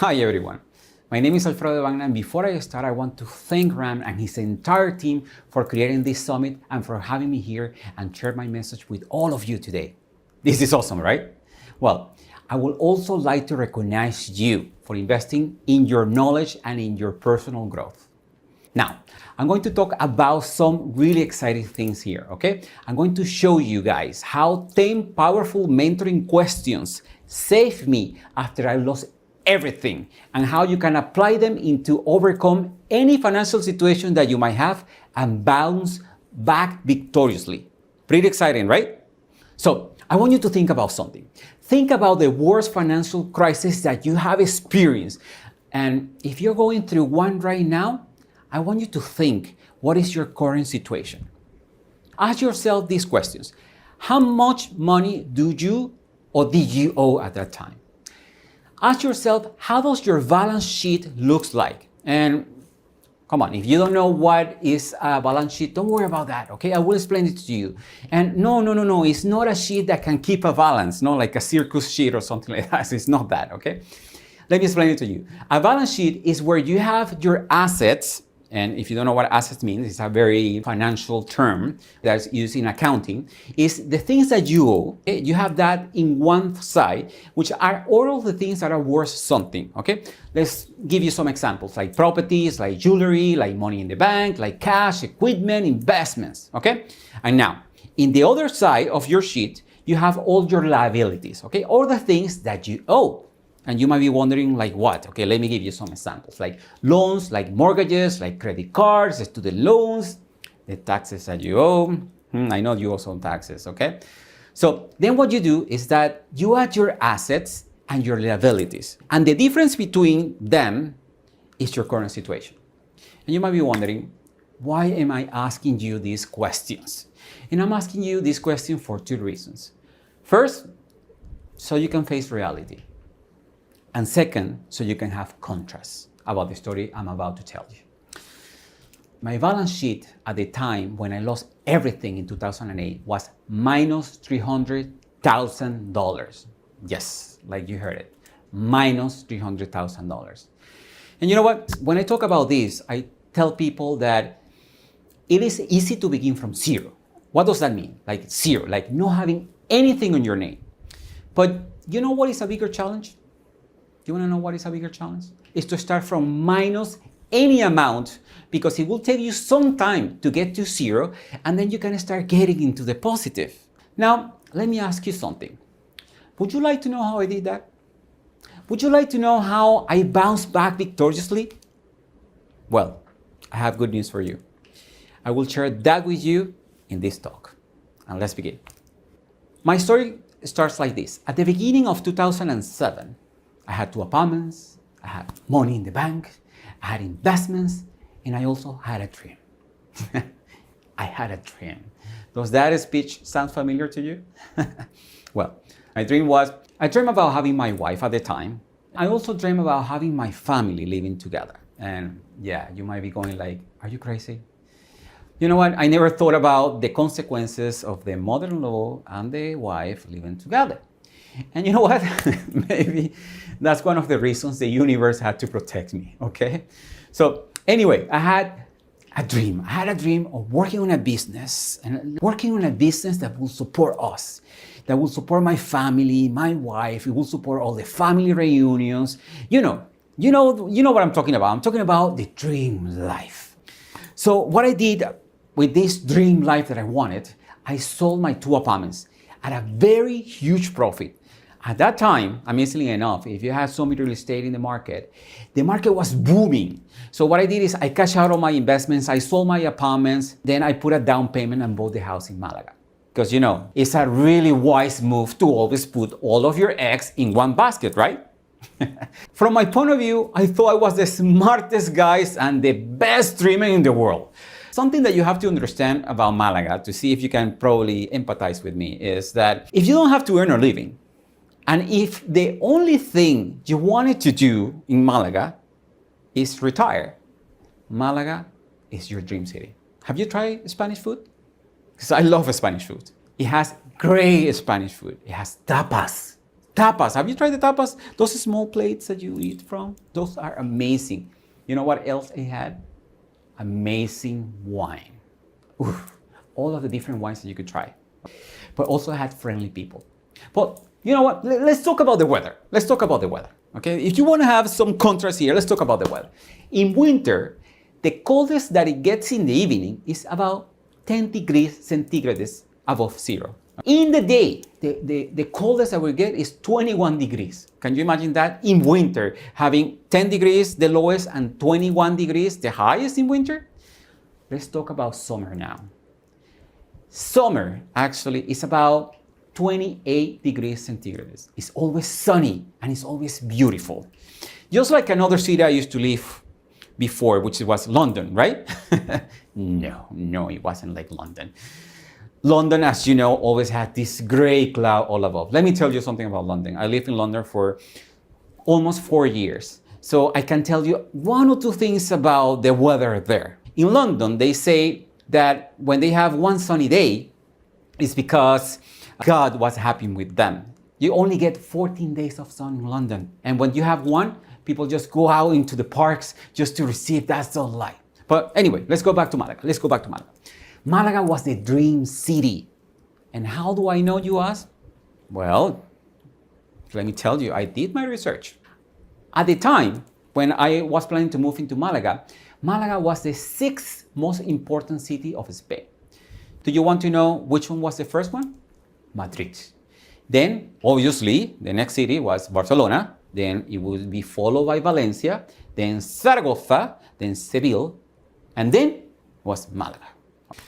Hi everyone, my name is Alfredo De Vanna, and before I start I want to thank Ram and his entire team for creating this summit and for having me here and share my message with all of you today. This is awesome, right? Well, I would also like to recognize you for investing in your knowledge and in your personal growth. Now, I'm going to talk about some really exciting things here, okay? I'm going to show you guys how 10 powerful mentoring questions saved me after I lost everything and how you can apply them into overcome any financial situation that you might have and bounce back victoriously. Pretty exciting, right? So I want you to think about something. Think about the worst financial crisis that you have experienced. And if you're going through one right now, I want you to think, what is your current situation? Ask yourself these questions. How much money do you or did you owe at that time? Ask yourself, how does your balance sheet looks like? And come on, if you don't know what is a balance sheet, don't worry about that, okay? I will explain it to you. And no, it's not a sheet that can keep a balance, not like a circus sheet or something like that. It's not that, okay? Let me explain it to you. A balance sheet is where you have your assets. And if you don't know what assets means, it's a very financial term that's used in accounting, is the things that you owe. Okay? You have that in one side, which are all of the things that are worth something, okay? Let's give you some examples, like properties, like jewelry, like money in the bank, like cash, equipment, investments, okay? And now, in the other side of your sheet, you have all your liabilities, okay? All the things that you owe. And you might be wondering, like what? Okay, let me give you some examples, like loans, like mortgages, like credit cards, student loans, the taxes that you owe. I know you owe some taxes, okay? So then what you do is that you add your assets and your liabilities. And the difference between them is your current situation. And you might be wondering, why am I asking you these questions? And I'm asking you this question for two reasons. First, so you can face reality. And second, so you can have contrast about the story I'm about to tell you. My balance sheet at the time when I lost everything in 2008 was minus $300,000. Yes, like you heard it, minus $300,000. And you know what? When I talk about this, I tell people that it is easy to begin from zero. What does that mean? Like zero, like not having anything on your name. But you know what is a bigger challenge? You want to know what is a bigger challenge? It's to start from minus any amount, because it will take you some time to get to zero, and then you can start getting into the positive. Now, let me ask you something. Would you like to know how I did that? Would you like to know how I bounced back victoriously? Well, I have good news for you. I will share that with you in this talk. And let's begin. My story starts like this. At the beginning of 2007, I had 2 apartments, I had money in the bank, I had investments, and I also had a dream. I had a dream. Does that speech sound familiar to you? Well, my dream was, I dreamed about having my wife at the time. I also dreamed about having my family living together. And yeah, you might be going like, are you crazy? You know what? I never thought about the consequences of the mother-in-law and the wife living together. And you know what? Maybe that's one of the reasons the universe had to protect me, okay? So anyway, I had a dream. I had a dream of working on a business, and working on a business that will support us, that will support my family, my wife. It will support all the family reunions. You know what I'm talking about. I'm talking about the dream life. So what I did with this dream life that I wanted, I sold my 2 apartments at a very huge profit. At that time, amazingly enough, if you had some real estate in the market was booming. So what I did is I cashed out all my investments, I sold my apartments, then I put a down payment and bought the house in Malaga. Because it's a really wise move to always put all of your eggs in one basket, right? From my point of view, I thought I was the smartest guys and the best dreamer in the world. Something that you have to understand about Malaga to see if you can probably empathize with me is that if you don't have to earn a living, and if the only thing you wanted to do in Malaga is retire, Malaga is your dream city. Have you tried Spanish food? Because I love Spanish food. It has great Spanish food. It has tapas. Tapas. Have you tried the tapas? Those small plates that you eat from? Those are amazing. You know what else it had? Amazing wine. Oof. All of the different wines that you could try. But also had friendly people. But you know what? Let's talk about the weather. Let's talk about the weather. Okay? If you want to have some contrast here, let's talk about the weather. In winter, the coldest that it gets in the evening is about 10 degrees centigrade above zero. In the day, the coldest that we get is 21 degrees. Can you imagine that? In winter, having 10 degrees the lowest and 21 degrees the highest in winter? Let's talk about summer now. Summer actually is about 28 degrees centigrade. It's always sunny and it's always beautiful. Just like another city I used to live before, which was London, right? No, it wasn't like London. London, as you know, always had this gray cloud all above. Let me tell you something about London. I lived in London for almost 4 years. So I can tell you one or two things about the weather there. In London, they say that when they have one sunny day, it's because God was happy with them. You only get 14 days of sun in London. And when you have one, people just go out into the parks just to receive that sunlight. But anyway, let's go back to Malaga. Malaga was the dream city. And how do I know, you ask? Well, let me tell you, I did my research. At the time, when I was planning to move into Malaga, Malaga was the 6th most important city of Spain. Do you want to know which one was the first one? Madrid. Then, obviously, the next city was Barcelona. Then it would be followed by Valencia, then Zaragoza, then Seville, and then was Malaga.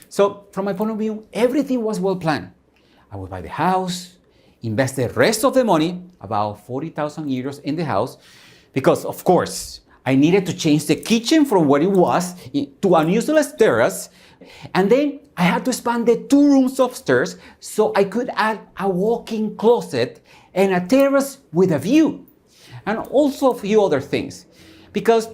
So from my point of view, everything was well planned. I would buy the house, invest the rest of the money, about 40,000 euros in the house, because of course, I needed to change the kitchen from what it was to an useless terrace. And then I had to expand the 2 rooms upstairs so I could add a walk-in closet and a terrace with a view. And also a few other things. Because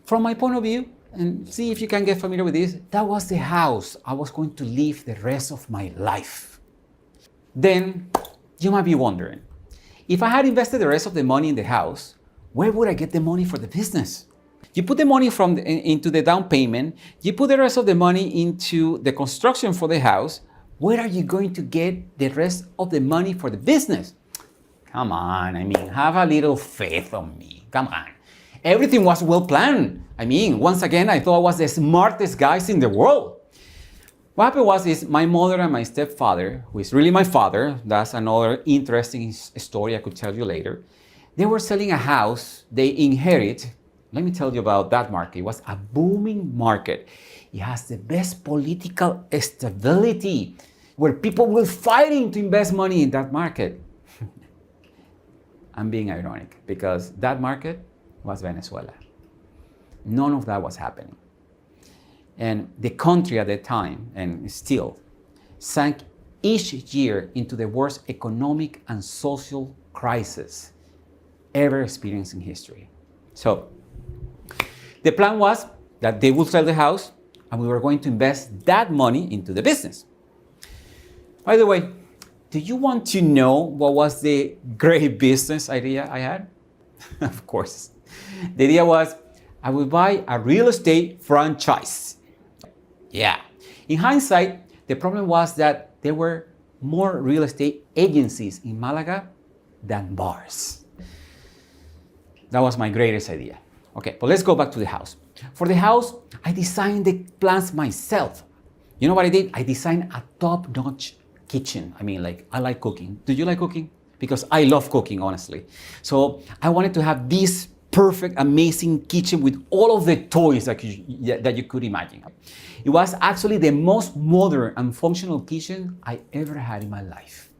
from my point of view, and see if you can get familiar with this, that was the house I was going to live the rest of my life. Then you might be wondering, if I had invested the rest of the money in the house, where would I get the money for the business? You put the money into the down payment, you put the rest of the money into the construction for the house, where are you going to get the rest of the money for the business? Come on, have a little faith on me, come on. Everything was well planned. Once again, I thought I was the smartest guys in the world. What happened is my mother and my stepfather, who is really my father, that's another interesting story I could tell you later. They were selling a house they inherit. Let me tell you about that market. It was a booming market. It has the best political stability, where people were fighting to invest money in that market. I'm being ironic because that market was Venezuela. None of that was happening. And the country at the time, and still, sank each year into the worst economic and social crisis ever experienced in history. So the plan was that they would sell the house and we were going to invest that money into the business. By the way, do you want to know what was the great business idea I had? Of course. The idea was I would buy a real estate franchise. Yeah. In hindsight, the problem was that there were more real estate agencies in Malaga than bars. That was my greatest idea. Okay, but let's go back to the house. For the house, I designed the plans myself. You know what I did? I designed a top-notch kitchen. I like cooking. Do you like cooking? Because I love cooking, honestly. So I wanted to have this perfect, amazing kitchen with all of the toys that you could imagine. It was actually the most modern and functional kitchen I ever had in my life.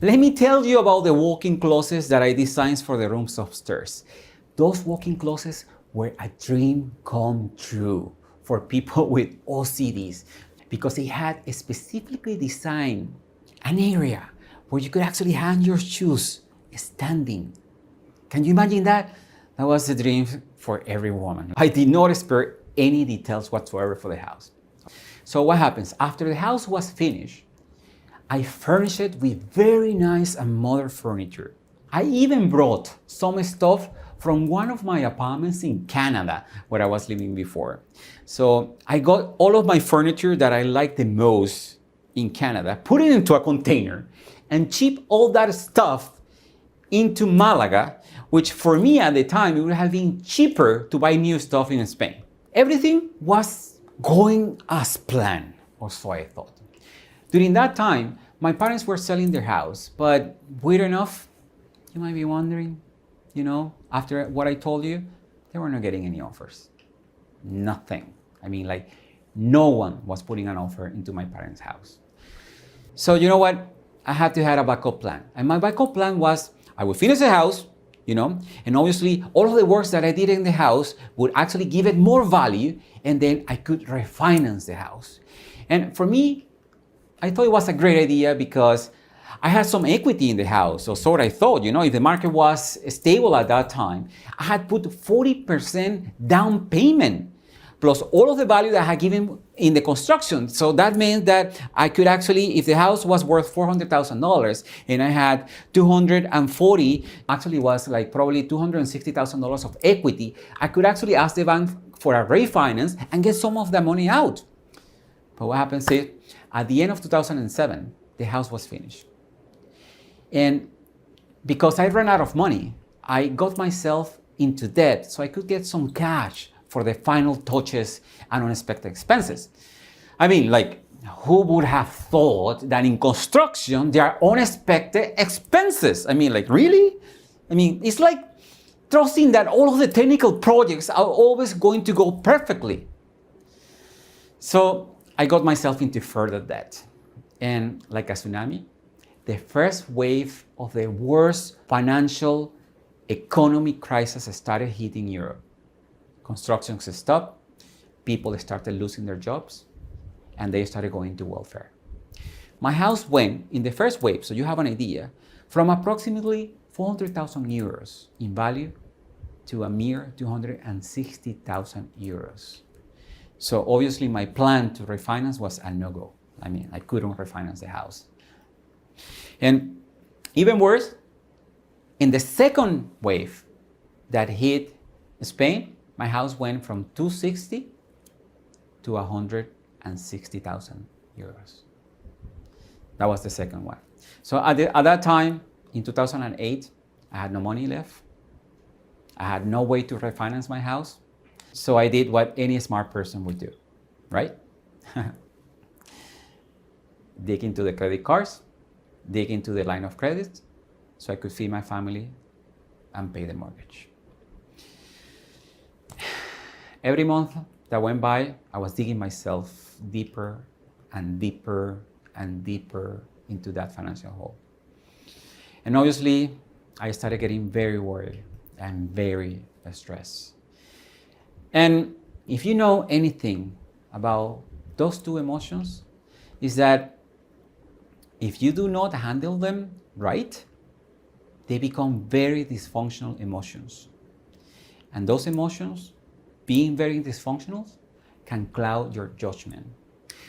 Let me tell you about the walk-in closets that I designed for the rooms upstairs. Those walk-in closets were a dream come true for people with OCDs because they had specifically designed an area where you could actually hang your shoes standing. Can you imagine that? That was the dream for every woman. I did not spare any details whatsoever for the house. So what happens? After the house was finished, I furnished it with very nice and modern furniture. I even brought some stuff from one of my apartments in Canada where I was living before. So I got all of my furniture that I like the most in Canada, put it into a container, and ship all that stuff into Malaga, which for me at the time, it would have been cheaper to buy new stuff in Spain. Everything was going as planned, or so I thought. During that time, my parents were selling their house, but weird enough, you might be wondering, after what I told you, they were not getting any offers. Nothing. I mean, like, no one was putting an offer into my parents' house. So you know what? I had to have a backup plan. And my backup plan was, I would finish the house, and obviously all of the works that I did in the house would actually give it more value, and then I could refinance the house. And for me, I thought it was a great idea because I had some equity in the house, or so I thought, if the market was stable at that time. I had put 40% down payment, plus all of the value that I had given in the construction. So that meant that I could actually, if the house was worth $400,000 and I had 240, actually was like probably $260,000 of equity, I could actually ask the bank for a refinance and get some of the money out. But what happens is, at the end of 2007, the house was finished. And because I ran out of money, I got myself into debt so I could get some cash for the final touches and unexpected expenses. I mean, like, who would have thought that in construction there are unexpected expenses? I mean, like, really? I mean, it's like trusting that all of the technical projects are always going to go perfectly. So I got myself into further debt. And like a tsunami, the first wave of the worst financial economic crisis started hitting Europe. Construction stopped, people started losing their jobs, and they started going into welfare. My house went, in the first wave, so you have an idea, from approximately 400,000 euros in value to a mere 260,000 euros. So obviously my plan to refinance was a no-go. I mean, I couldn't refinance the house. And even worse, in the second wave that hit Spain, my house went from 260 to 160,000 euros. That was the second one. So at that time, in 2008, I had no money left. I had no way to refinance my house. So I did what any smart person would do, right? Dig into the credit cards, dig into the line of credit, so I could feed my family and pay the mortgage. Every month that went by, I was digging myself deeper and deeper and deeper into that financial hole. And obviously, I started getting very worried and very stressed. And if you know anything about those two emotions, is that if you do not handle them right, they become very dysfunctional emotions. And those emotions, being very dysfunctional, can cloud your judgment.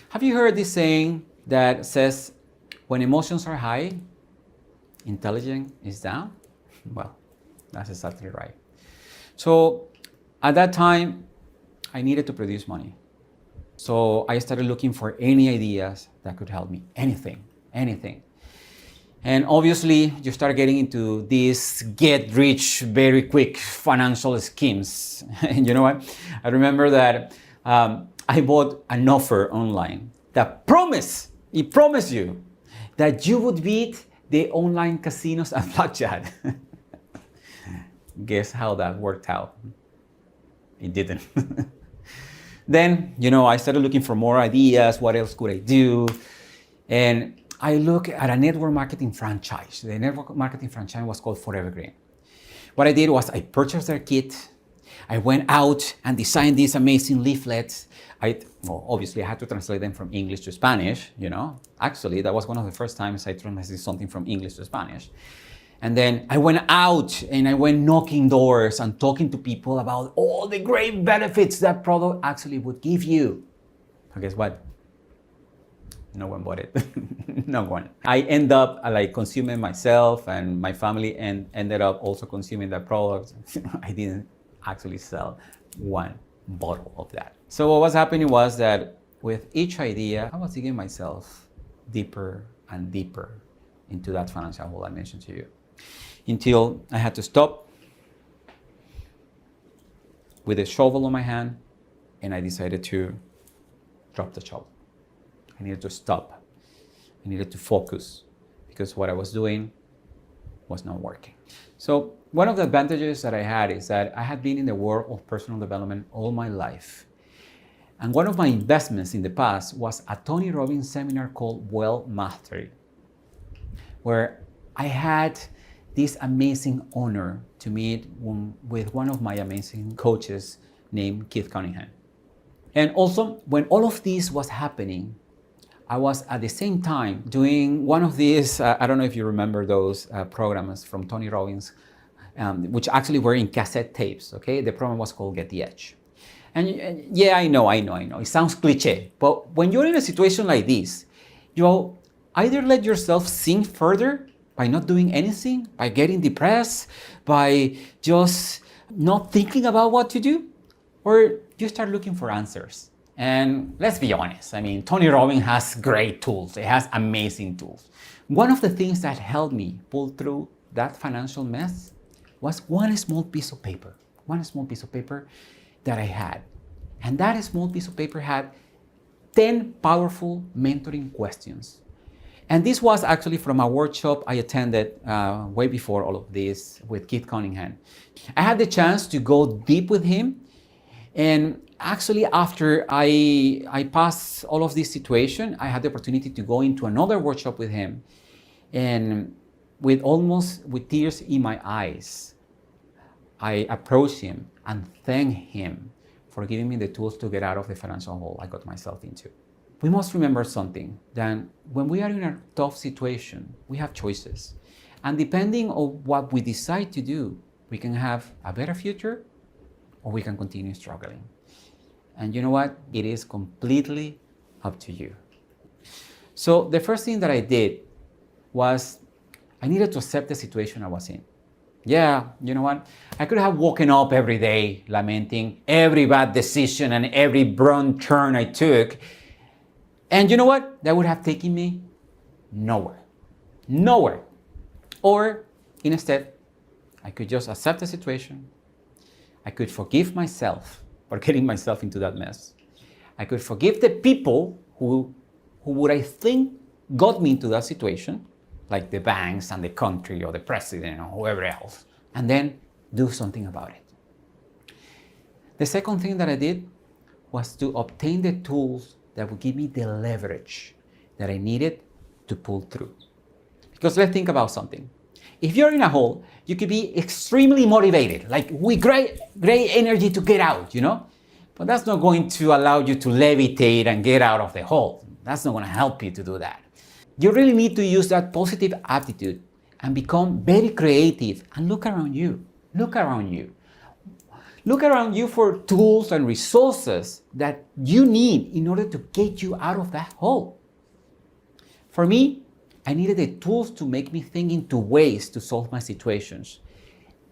Have you heard this saying that says, when emotions are high, intelligence is down? Well, that's exactly right. So at that time, I needed to produce money. So I started looking for any ideas that could help me, anything. And obviously, you start getting into these get rich very quick financial schemes. And you know what? I remember that I bought an offer online that promised you that you would beat the online casinos and blackjack. Guess how that worked out? It didn't. Then, I started looking for more ideas. What else could I do? And I looked at a network marketing franchise. The network marketing franchise was called Forever Green. What I did was I purchased their kit. I went out and designed these amazing leaflets. Obviously, I had to translate them from English to Spanish, Actually, that was one of the first times I translated something from English to Spanish. And then I went out and I went knocking doors and talking to people about all the great benefits that product actually would give you. But guess what? No one bought it. No one. I end up like consuming myself, and my family ended up also consuming that product. I didn't actually sell one bottle of that. So what was happening was that with each idea, I was digging myself deeper and deeper into that financial hole I mentioned to you, until I had to stop with a shovel on my hand, and I decided to drop the shovel. I needed to stop. I needed to focus, because what I was doing was not working. So one of the advantages that I had is that I had been in the world of personal development all my life. And one of my investments in the past was a Tony Robbins seminar called Wealth Mastery, where I had this amazing honor to meet with one of my amazing coaches named Keith Cunningham. And also, when all of this was happening, I was at the same time doing one of these, I don't know if you remember those programs from Tony Robbins, which actually were in cassette tapes, okay? The program was called Get the Edge. And yeah, I know. It sounds cliche, but when you're in a situation like this, you either let yourself sink further by not doing anything, by getting depressed, by just not thinking about what to do, or you start looking for answers. And let's be honest, I mean, Tony Robbins has great tools. It has amazing tools. One of the things that helped me pull through that financial mess was one small piece of paper that I had. And that small piece of paper had 10 powerful mentoring questions. And this was actually from a workshop I attended way before all of this with Keith Cunningham. I had the chance to go deep with him. And actually, after I passed all of this situation, I had the opportunity to go into another workshop with him. And with tears in my eyes, I approached him and thanked him for giving me the tools to get out of the financial hole I got myself into. We must remember something, that when we are in a tough situation, we have choices. And depending on what we decide to do, we can have a better future, or we can continue struggling. And you know what? It is completely up to you. So the first thing that I did was I needed to accept the situation I was in. Yeah, you know what? I could have woken up every day lamenting every bad decision and every wrong turn I took. And you know what? That would have taken me nowhere. Nowhere. Or instead, I could just accept the situation. I could forgive myself for getting myself into that mess. I could forgive the people who would, I think, got me into that situation, like the banks and the country or the president or whoever else, and then do something about it. The second thing that I did was to obtain the tools that would give me the leverage that I needed to pull through. Because let's think about something. If you're in a hole, you could be extremely motivated, like with great energy to get out, you know? But that's not going to allow you to levitate and get out of the hole. That's not going to help you to do that. You really need to use that positive attitude and become very creative and look around you. Look around you. Look around you for tools and resources that you need in order to get you out of that hole. For me, I needed the tools to make me think into ways to solve my situations.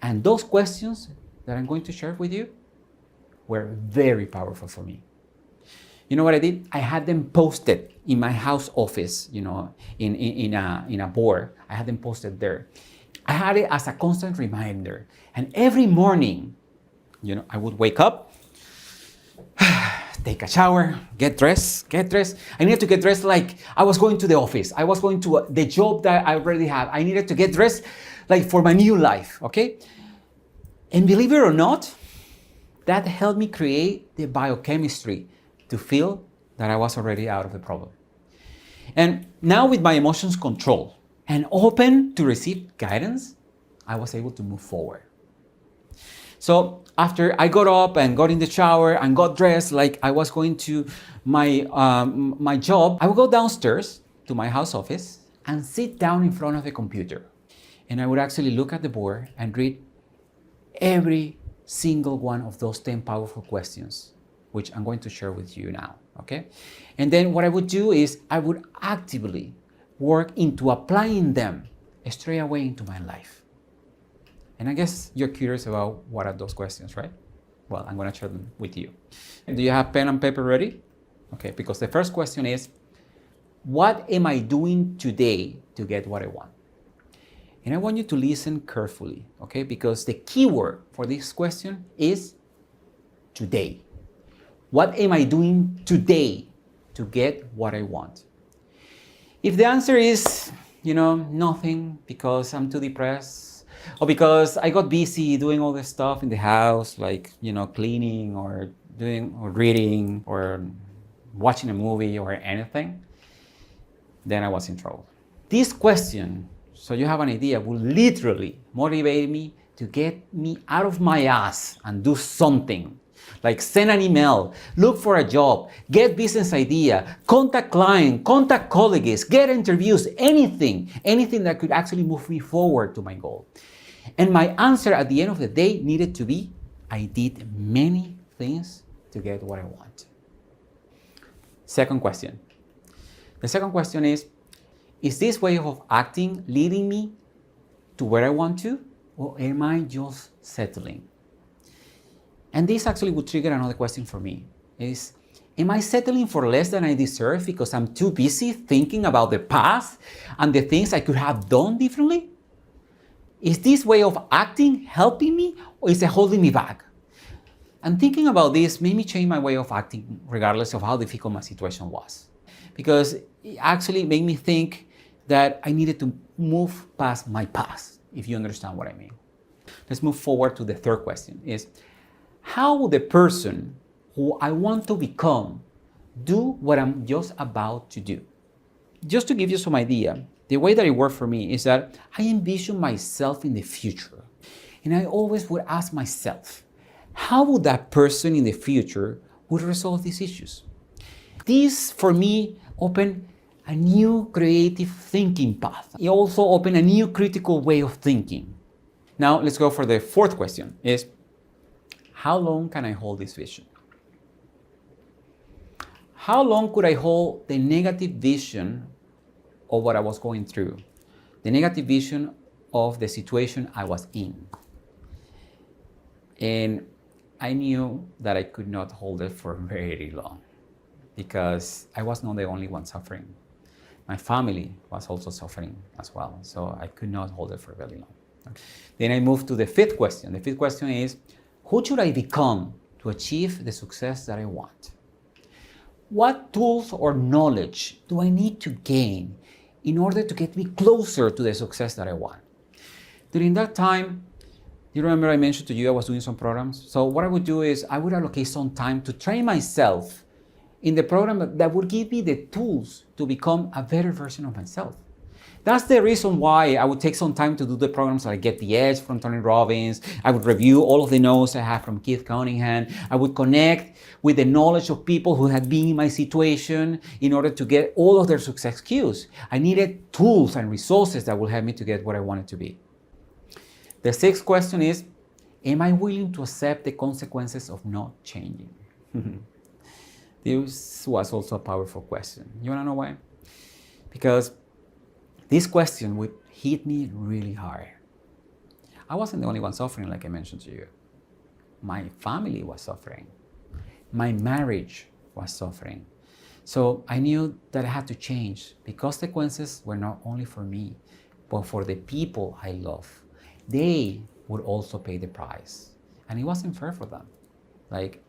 And those questions that I'm going to share with you were very powerful for me. You know what I did? I had them posted in my house office, you know, in a board. I had them posted there. I had it as a constant reminder. And every morning, you know, I would wake up, take a shower, get dressed. I needed to get dressed like I was going to the office. I was going to the job that I already had. I needed to get dressed like for my new life, okay? And believe it or not, that helped me create the biochemistry to feel that I was already out of the problem. And now with my emotions controlled and open to receive guidance, I was able to move forward. So after I got up and got in the shower and got dressed like I was going to my job, I would go downstairs to my house office and sit down in front of the computer. And I would actually look at the board and read every single one of those 10 powerful questions which I'm going to share with you now, okay? And then what I would do is I would actively work into applying them straight away into my life. And I guess you're curious about what are those questions, right? Well, I'm going to share them with you. Do you have pen and paper ready? Okay, because the first question is, what am I doing today to get what I want? And I want you to listen carefully, okay? Because the keyword for this question is today. What am I doing today to get what I want? If the answer is, nothing because I'm too depressed, or because I got busy doing all this stuff in the house, like, cleaning or reading or watching a movie or anything, then I was in trouble. This question, so you have an idea, will literally motivate me to get me out of my ass and do something. Like send an email, look for a job, get business idea, contact client, contact colleagues, get interviews, anything that could actually move me forward to my goal. And my answer at the end of the day needed to be, I did many things to get what I want. Second question. The second question is this way of acting leading me to where I want to, or am I just settling? And this actually would trigger another question for me, is, am I settling for less than I deserve because I'm too busy thinking about the past and the things I could have done differently? Is this way of acting helping me, or is it holding me back? And thinking about this made me change my way of acting regardless of how difficult my situation was. Because it actually made me think that I needed to move past my past, if you understand what I mean. Let's move forward to the third question, is how will the person who I want to become do what I'm just about to do? Just to give you some idea, the way that it worked for me is that I envision myself in the future. And I always would ask myself, how would that person in the future would resolve these issues? This, for me, opened a new creative thinking path. It also opened a new critical way of thinking. Now, let's go for the fourth question, is how long can I hold this vision? How long could I hold the negative vision of what I was going through? The negative vision of the situation I was in. And I knew that I could not hold it for very long because I was not the only one suffering. My family was also suffering as well, so I could not hold it for very long. Then I moved to the fifth question. The fifth question is, who should I become to achieve the success that I want? What tools or knowledge do I need to gain in order to get me closer to the success that I want? During that time, you remember I mentioned to you I was doing some programs? So what I would do is I would allocate some time to train myself in the program that would give me the tools to become a better version of myself. That's the reason why I would take some time to do the programs so I get the edge from Tony Robbins. I would review all of the notes I have from Keith Cunningham. I would connect with the knowledge of people who had been in my situation in order to get all of their success cues. I needed tools and resources that would help me to get what I wanted to be. The sixth question is, am I willing to accept the consequences of not changing? This was also a powerful question. You wanna know why? Because this question would hit me really hard. I wasn't the only one suffering, like I mentioned to you. My family was suffering. My marriage was suffering. So I knew that I had to change. The consequences were not only for me, but for the people I love. They would also pay the price. And it wasn't fair for them. Like,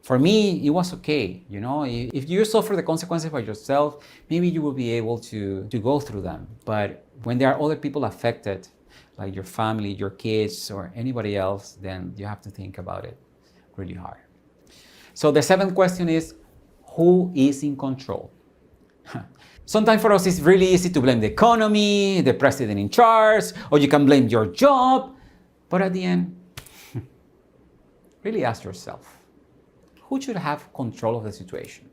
for me, it was okay. If you suffer the consequences by yourself, maybe you will be able to go through them. But when there are other people affected, like your family, your kids, or anybody else, then you have to think about it really hard. So the seventh question is, who is in control? Sometimes for us, it's really easy to blame the economy, the president in charge, or you can blame your job. But at the end, really ask yourself, who should have control of the situation?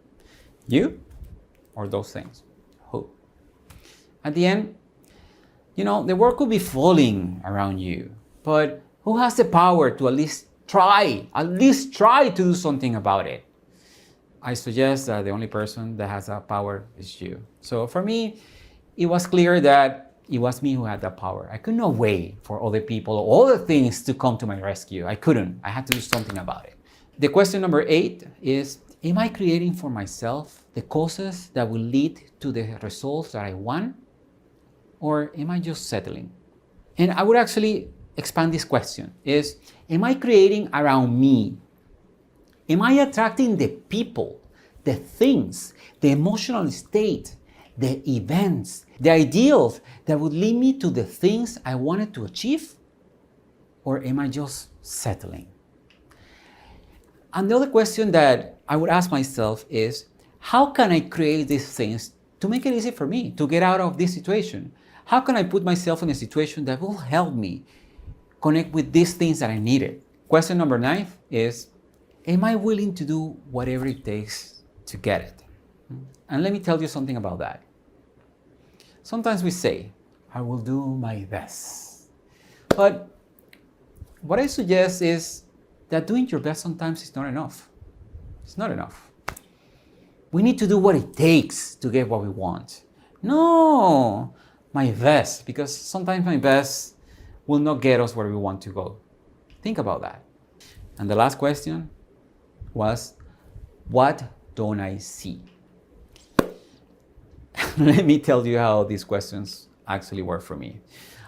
You or those things? Who? At the end, the world could be falling around you, but who has the power to at least try to do something about it? I suggest that the only person that has that power is you. So for me, it was clear that it was me who had that power. I could not wait for other people or other things to come to my rescue. I couldn't. I had to do something about it. The question number 8 is, am I creating for myself the causes that will lead to the results that I want? Or am I just settling? And I would actually expand this question is, am I creating around me? Am I attracting the people, the things, the emotional state, the events, the ideals that would lead me to the things I wanted to achieve? Or am I just settling? And the other question that I would ask myself is, how can I create these things to make it easy for me to get out of this situation? How can I put myself in a situation that will help me connect with these things that I needed? Question number 9 is, am I willing to do whatever it takes to get it? And let me tell you something about that. Sometimes we say, I will do my best. But what I suggest is that doing your best sometimes is not enough. It's not enough. We need to do what it takes to get what we want. No, my best, because sometimes my best will not get us where we want to go. Think about that. And the last question was, what don't I see? Let me tell you how these questions actually work for me.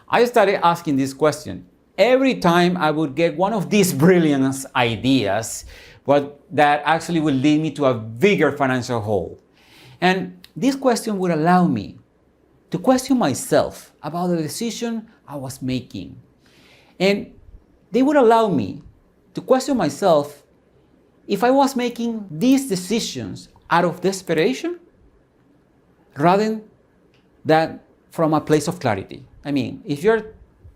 I started asking this question every time I would get one of these brilliant ideas, but that actually would lead me to a bigger financial hole. And this question would allow me to question myself about the decision I was making. And they would allow me to question myself if I was making these decisions out of desperation rather than from a place of clarity. I mean, if you're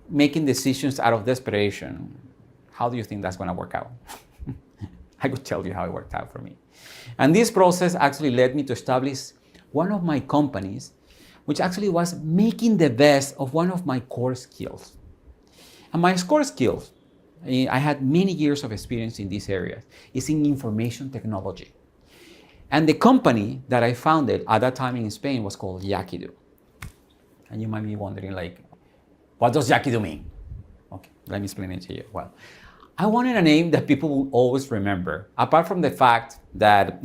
making decisions out of desperation, how do you think that's going to work out? I could tell you how it worked out for me. And this process actually led me to establish one of my companies, which actually was making the best of one of my core skills. And my core skills, I had many years of experience in this area, is in information technology. And the company that I founded at that time in Spain was called Yakido. And you might be wondering, like, what does Yakido mean? Okay, let me explain it to you. Well, I wanted a name that people will always remember, apart from the fact that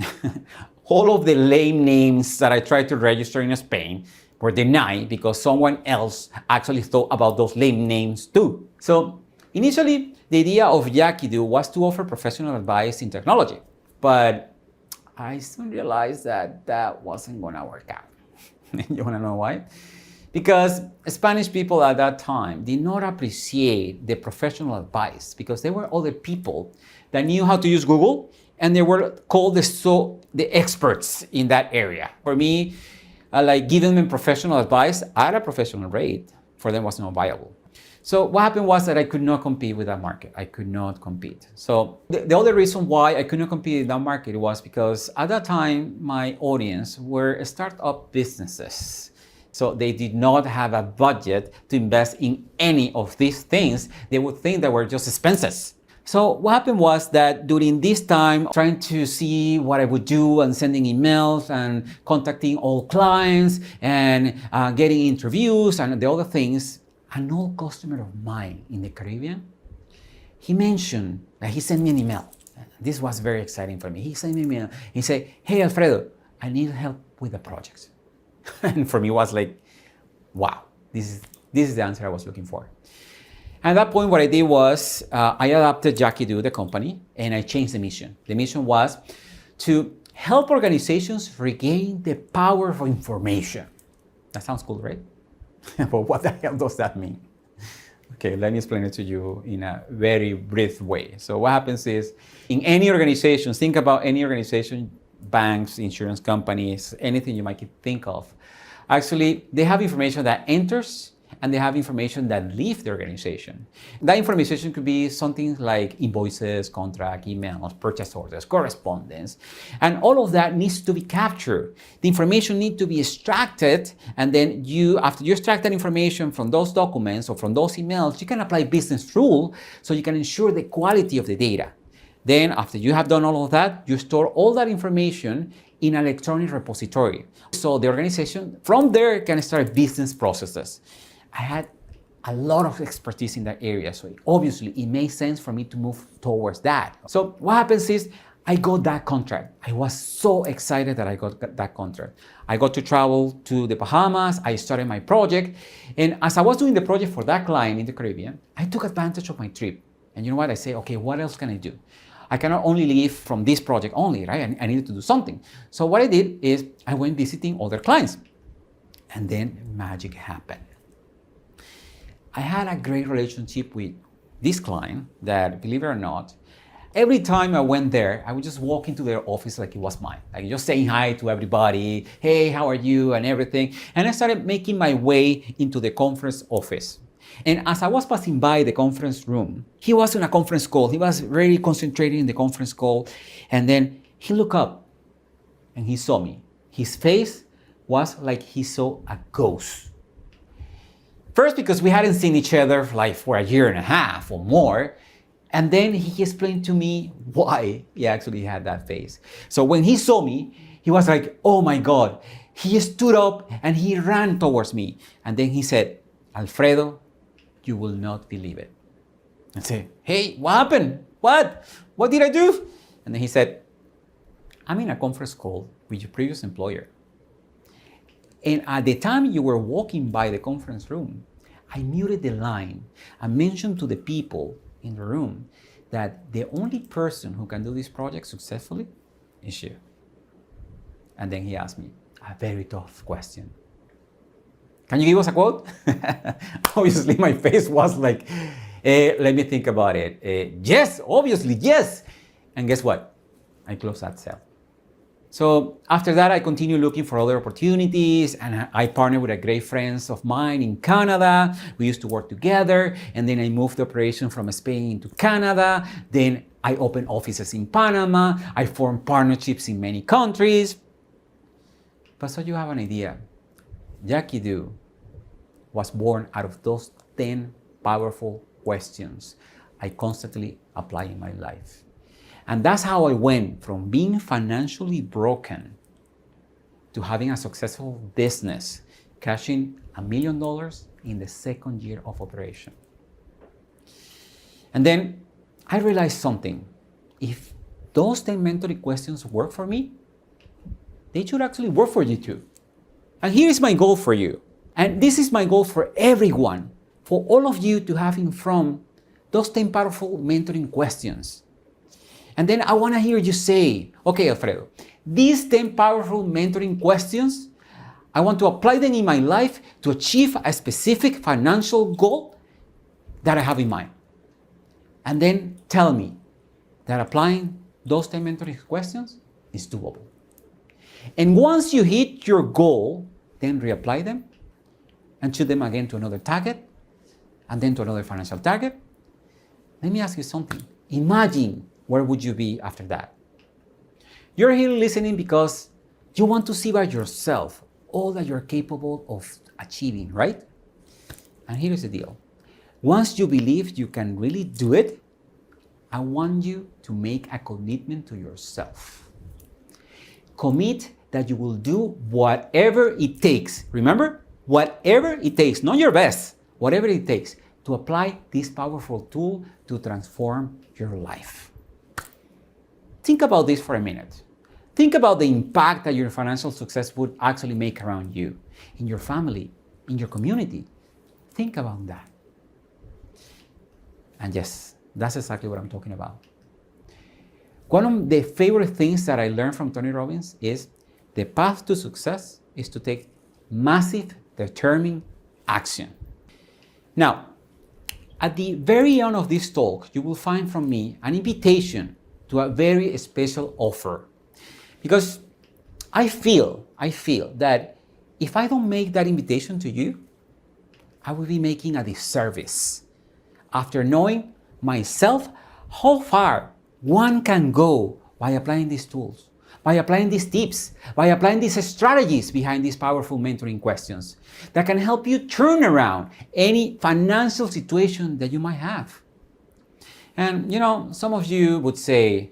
all of the lame names that I tried to register in Spain were denied because someone else actually thought about those lame names too. So initially, the idea of Yakido was to offer professional advice in technology, but I soon realized that that wasn't going to work out. You want to know why? Because Spanish people at that time did not appreciate the professional advice because there were other people that knew how to use Google and they were called the experts in that area. For me, like giving them professional advice at a professional rate for them was not viable. So what happened was that I could not compete with that market. I could not compete. So the other reason why I could not compete in that market was because at that time, my audience were startup businesses. So they did not have a budget to invest in any of these things. They would think they were just expenses. So what happened was that during this time, trying to see what I would do and sending emails and contacting all clients and getting interviews and the other things, an old customer of mine in the Caribbean, he mentioned that he sent me an email. This was very exciting for me. He sent me an email. He said, "Hey, Alfredo, I need help with the project." And for me, it was like, wow, this is the answer I was looking for. At that point, what I did was I adapted Yakido, the company, and I changed the mission. The mission was to help organizations regain the power of information. That sounds cool, right? But what the hell does that mean? Okay, let me explain it to you in a very brief way. So what happens is, in any organization, think about any organization, banks, insurance companies, anything you might think of. Actually, they have information that enters and they have information that leaves the organization. That information could be something like invoices, contract, emails, purchase orders, correspondence, and all of that needs to be captured. The information needs to be extracted, and then after you extract that information from those documents or from those emails, you can apply business rule so you can ensure the quality of the data. Then after you have done all of that, you store all that information in an electronic repository. So the organization from there can start business processes. I had a lot of expertise in that area, so obviously it made sense for me to move towards that. So what happens is I got that contract. I was so excited that I got that contract. I got to travel to the Bahamas. I started my project. And as I was doing the project for that client in the Caribbean, I took advantage of my trip. And you know what? I say, okay, what else can I do? I cannot only live from this project only, right? I needed to do something. So what I did is I went visiting other clients. And then magic happened. I had a great relationship with this client that, believe it or not, every time I went there, I would just walk into their office like it was mine. Like just saying hi to everybody, hey, how are you, and everything. And I started making my way into the conference office. And as I was passing by the conference room, he was in a conference call. He was very concentrated in the conference call. And then he looked up and he saw me. His face was like he saw a ghost. First, because we hadn't seen each other like for a year and a half or more. And then he explained to me why he actually had that face. So when he saw me, he was like, oh my God. He stood up and he ran towards me. And then he said, Alfredo, you will not believe it. I said, hey, what happened? What? What did I do? And then he said, I'm in a conference call with your previous employer. And at the time you were walking by the conference room, I muted the line and mentioned to the people in the room that the only person who can do this project successfully is you. And then he asked me a very tough question. Can you give us a quote? Obviously, my face was like, let me think about it. Yes, obviously, yes. And guess what? I closed that sale. So after that, I continued looking for other opportunities, and I partnered with a great friends of mine in Canada. We used to work together, and then I moved the operation from Spain to Canada. Then I opened offices in Panama. I formed partnerships in many countries. But so you have an idea, Jackie Do was born out of those 10 powerful questions I constantly apply in my life. And that's how I went from being financially broken to having a successful business, cashing $1 million in the second year of operation. And then I realized something. If those 10 mentoring questions work for me, they should actually work for you too. And here is my goal for you. And this is my goal for everyone, for all of you to have in front those 10 powerful mentoring questions. And then I want to hear you say, okay, Alfredo, these 10 powerful mentoring questions, I want to apply them in my life to achieve a specific financial goal that I have in mind. And then tell me that applying those 10 mentoring questions is doable. And once you hit your goal, then reapply them and shoot them again to another target and then to another financial target. Let me ask you something. Imagine where would you be after that? You're here listening because you want to see by yourself all that you're capable of achieving, right? And here is the deal. Once you believe you can really do it, I want you to make a commitment to yourself. Commit that you will do whatever it takes. Remember, whatever it takes, not your best, whatever it takes to apply this powerful tool to transform your life. Think about this for a minute. Think about the impact that your financial success would actually make around you, in your family, in your community. Think about that. And yes, that's exactly what I'm talking about. One of the favorite things that I learned from Tony Robbins is the path to success is to take massive, determined action. Now, at the very end of this talk, you will find from me an invitation to a very special offer. Because I feel that if I don't make that invitation to you, I will be making a disservice after knowing myself how far one can go by applying these tools, by applying these tips, by applying these strategies behind these powerful mentoring questions that can help you turn around any financial situation that you might have. And some of you would say,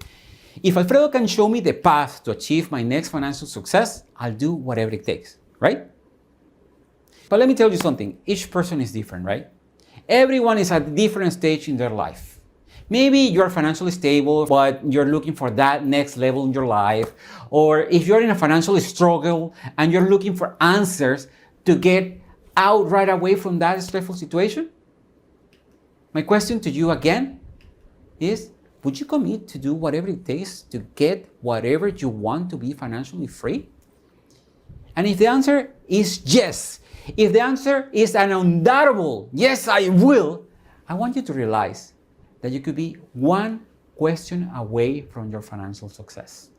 if Alfredo can show me the path to achieve my next financial success, I'll do whatever it takes, right? But let me tell you something, each person is different, right? Everyone is at a different stage in their life. Maybe you're financially stable, but you're looking for that next level in your life. Or if you're in a financial struggle and you're looking for answers to get out right away from that stressful situation. My question to you again is, would you commit to do whatever it takes to get whatever you want to be financially free? And if the answer is yes, if the answer is an undoubtable, yes, I will, I want you to realize that you could be one question away from your financial success.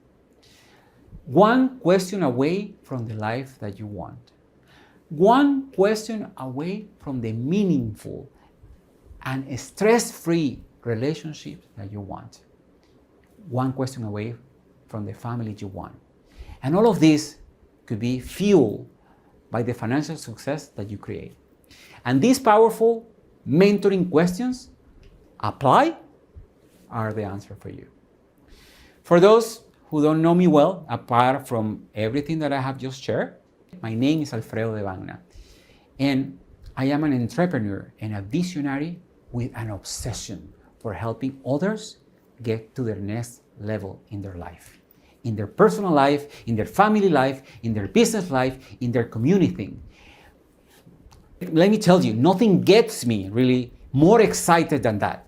One question away from the life that you want. One question away from the meaningful and stress-free relationship that you want. One question away from the family you want. And all of this could be fueled by the financial success that you create. And these powerful mentoring questions apply are the answer for you. For those who don't know me well, apart from everything that I have just shared, my name is Alfredo De Vanna, and I am an entrepreneur and a visionary with an obsession for helping others get to their next level in their life, in their personal life, in their family life, in their business life, in their community. Let me tell you, nothing gets me really more excited than that.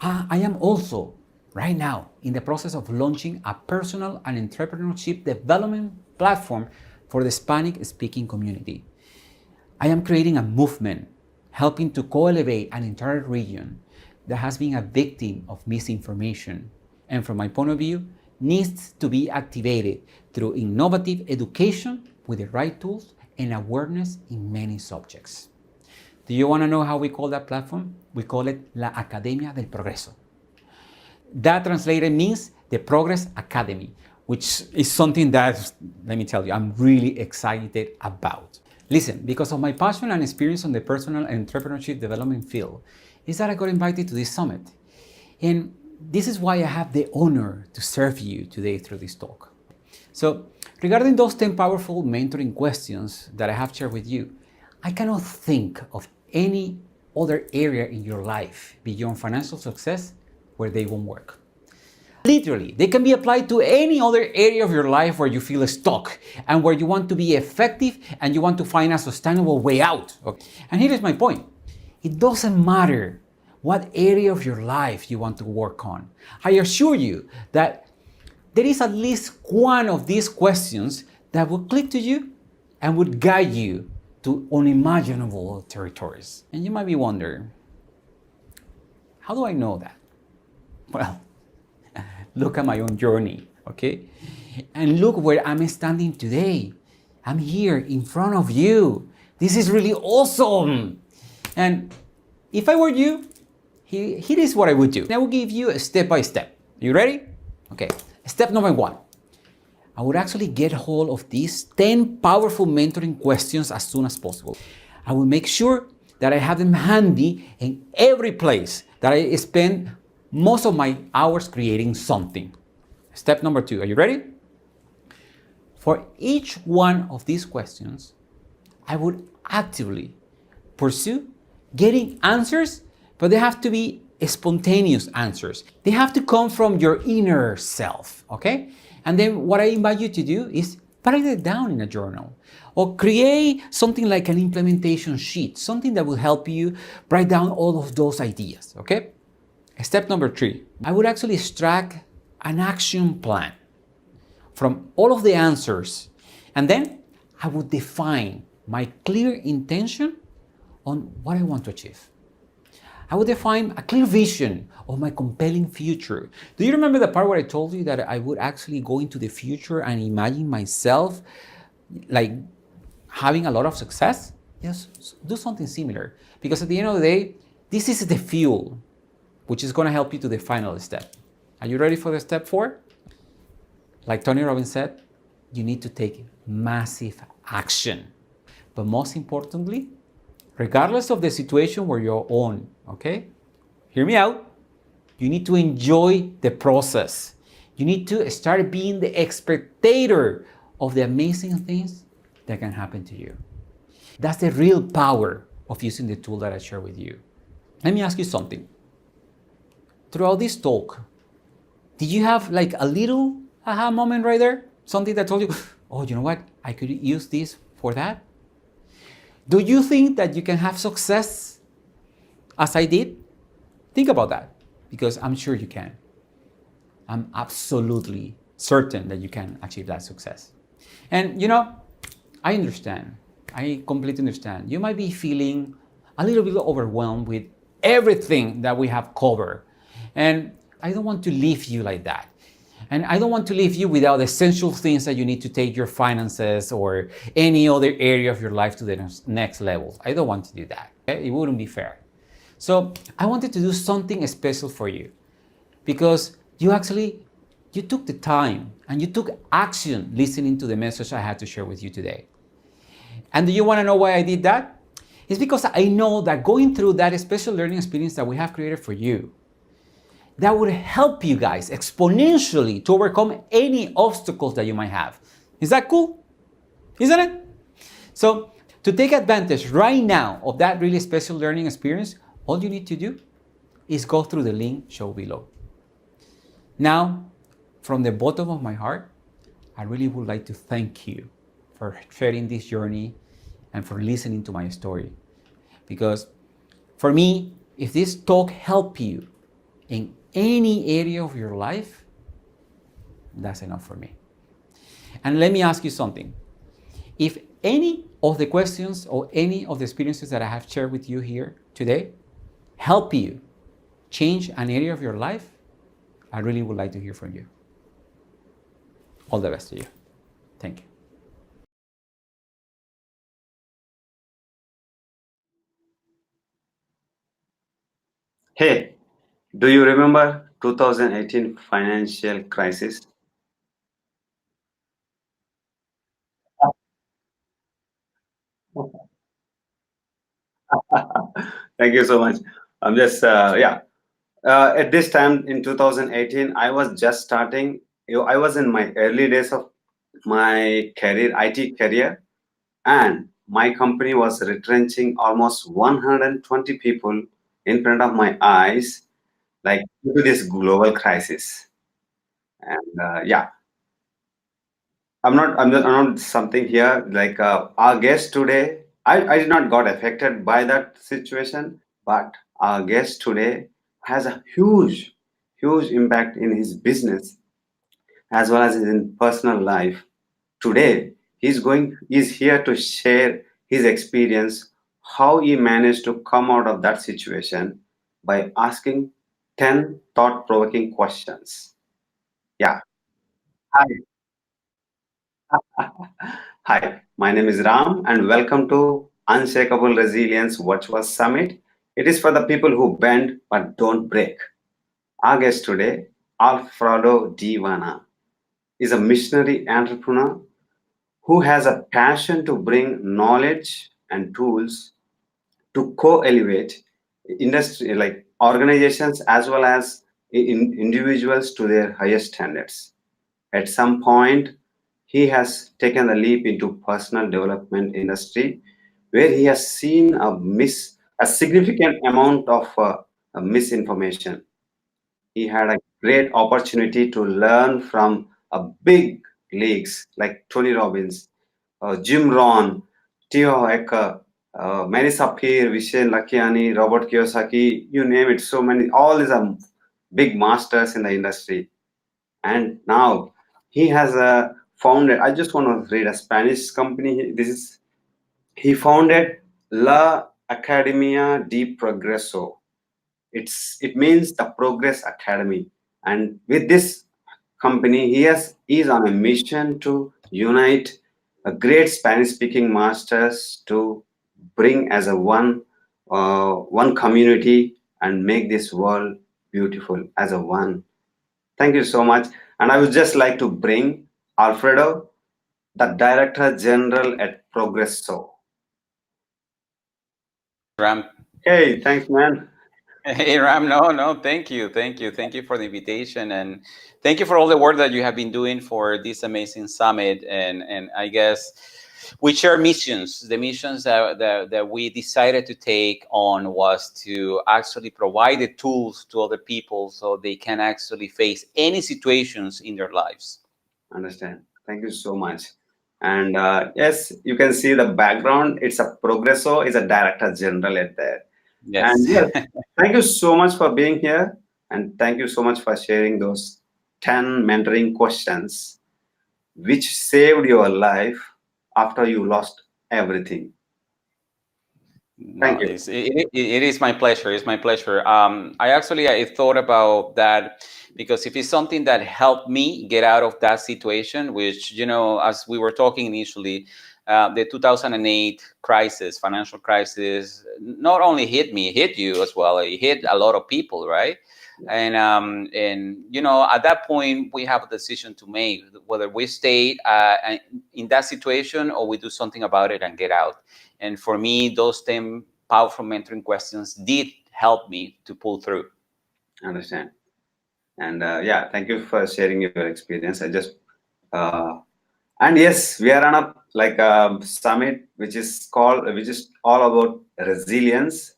I am also right now in the process of launching a personal and entrepreneurship development platform for the Hispanic speaking community. I am creating a movement helping to co-elevate an entire region that has been a victim of misinformation, and from my point of view, needs to be activated through innovative education with the right tools and awareness in many subjects. Do you want to know how we call that platform? We call it La Academia del Progreso. That translated means the Progress Academy, which is something that, let me tell you, I'm really excited about. Listen, because of my passion and experience on the personal and entrepreneurship development field, is that I got invited to this summit. And this is why I have the honor to serve you today through this talk. So, regarding those 10 powerful mentoring questions that I have shared with you, I cannot think of any other area in your life beyond financial success where they won't work. Literally, they can be applied to any other area of your life where you feel stuck and where you want to be effective and you want to find a sustainable way out. Okay? And here is my point. It doesn't matter what area of your life you want to work on. I assure you that there is at least one of these questions that will click to you and would guide you to unimaginable territories. And you might be wondering, how do I know that? Well, look at my own journey, okay? And look where I'm standing today. I'm here in front of you. This is really awesome. And if I were you, here is what I would do. I will give you a step by step. You ready? Okay. Step number 1. I would actually get hold of these 10 powerful mentoring questions as soon as possible. I will make sure that I have them handy in every place that I spend most of my hours creating something. Step number 2, are you ready? For each one of these questions, I would actively pursue getting answers, but they have to be spontaneous answers. They have to come from your inner self, okay? And then what I invite you to do is write it down in a journal or create something like an implementation sheet, something that will help you write down all of those ideas, okay? Step number 3, I would actually extract an action plan from all of the answers, and then I would define my clear intention on what I want to achieve. I would define a clear vision of my compelling future. Do you remember the part where I told you that I would actually go into the future and imagine myself like having a lot of success? Yes, do something similar, because at the end of the day, this is the fuel which is going to help you to the final step. Are you ready for the step 4? Like Tony Robbins said, you need to take massive action. But most importantly, regardless of the situation where you're on, okay? Hear me out. You need to enjoy the process. You need to start being the spectator of the amazing things that can happen to you. That's the real power of using the tool that I share with you. Let me ask you something. Throughout this talk, did you have like a little aha moment right there? Something that told you, oh, you know what? I could use this for that? Do you think that you can have success as I did? Think about that because I'm sure you can. I'm absolutely certain that you can achieve that success. And I understand. I completely understand. You might be feeling a little bit overwhelmed with everything that we have covered. And I don't want to leave you like that. And I don't want to leave you without essential things that you need to take your finances or any other area of your life to the next level. I don't want to do that. Okay? It wouldn't be fair. So I wanted to do something special for you because you took the time and you took action listening to the message I had to share with you today. And do you want to know why I did that? It's because I know that going through that special learning experience that we have created for you, that would help you guys exponentially to overcome any obstacles that you might have. Is that cool? Isn't it? So to take advantage right now of that really special learning experience, all you need to do is go through the link shown below. Now, from the bottom of my heart, I really would like to thank you for sharing this journey and for listening to my story. Because for me, if this talk helped you in any area of your life, that's enough for me. And let me ask you something. If any of the questions or any of the experiences that I have shared with you here today help you change an area of your life, I really would like to hear from you. All the best to you. Thank you. Hey, do you remember 2018 financial crisis? Thank you so much. I'm just yeah. At this time in 2018, I was just starting. I was in my early days of my career, IT career, and my company was retrenching almost 120 people in front of my eyes, like due to this global crisis. And yeah, I'm not something here like our guest today. I did not got affected by that situation, but our guest today has a huge impact in his business as well as in personal life. Today, he's here to share his experience, how he managed to come out of that situation by asking 10 thought-provoking questions. Yeah. Hi. Hi, my name is Ram, and welcome to Unshakable Resilience Virtual Summit. It is for the people who bend but don't break. Our guest today, Alfredo De Vanna, is a missionary entrepreneur who has a passion to bring knowledge and tools to co-elevate industry like organizations as well as individuals to their highest standards. At some point, he has taken the leap into personal development industry, where he has seen a significant amount of misinformation. He had a great opportunity to learn from a big leagues like Tony Robbins, Jim Rohn, Theo Ecker, Mary Sapir, Vishen Lakiani, Robert Kiyosaki, you name it, so many, all these are big masters in the industry. And now he has founded, I just want to read a Spanish company. This is, he founded La Academia de Progreso. It means the Progress Academy. And with this company, he is on a mission to unite a great Spanish speaking masters to bring as a one community and make this world beautiful as a one. Thank you so much. And I would just like to bring Alfredo, the Director General at Progresso. Ram, Hey, thanks, man. Hey Ram, no, thank you for the invitation, and thank you for all the work that you have been doing for this amazing summit. And I guess we share missions. The missions that we decided to take on was to actually provide the tools to other people so they can actually face any situations in their lives. Understand. Thank you so much. And yes, you can see the background. It's a Progresso, is a director general at there. Yes. And yes, thank you so much for being here. And thank you so much for sharing those 10 mentoring questions which saved your life after you lost everything. No, Thank you. it is my pleasure. It's my pleasure. I thought about that because if it's something that helped me get out of that situation, which as we were talking initially, the 2008 crisis, financial crisis, not only hit me, it hit you as well. It hit a lot of people, right? And at that point we have a decision to make whether we stay in that situation or we do something about it and get out. And for me, those 10 powerful mentoring questions did help me to pull through. Understand. And yeah, thank you for sharing your experience. Uh, and yes, we are on a like a summit which is all about resilience.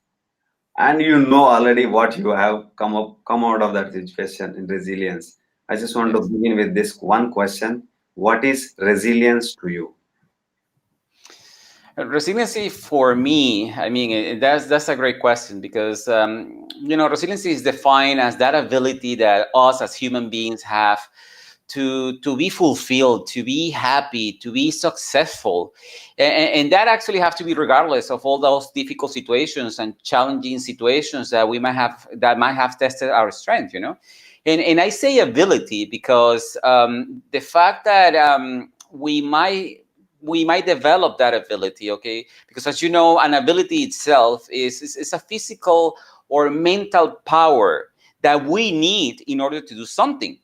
And you know already what you have come out of that situation in resilience. I just want to Yes. begin with this one question: what is resilience to you? Resiliency for me, I mean, that's a great question because resiliency is defined as that ability that us as human beings have to be fulfilled, to be happy, to be successful, and that actually have to be regardless of all those difficult situations and challenging situations that might have tested our strength. And I say ability because the fact that we might develop that ability, okay? Because as you know, an ability itself is a physical or mental power that we need in order to do something.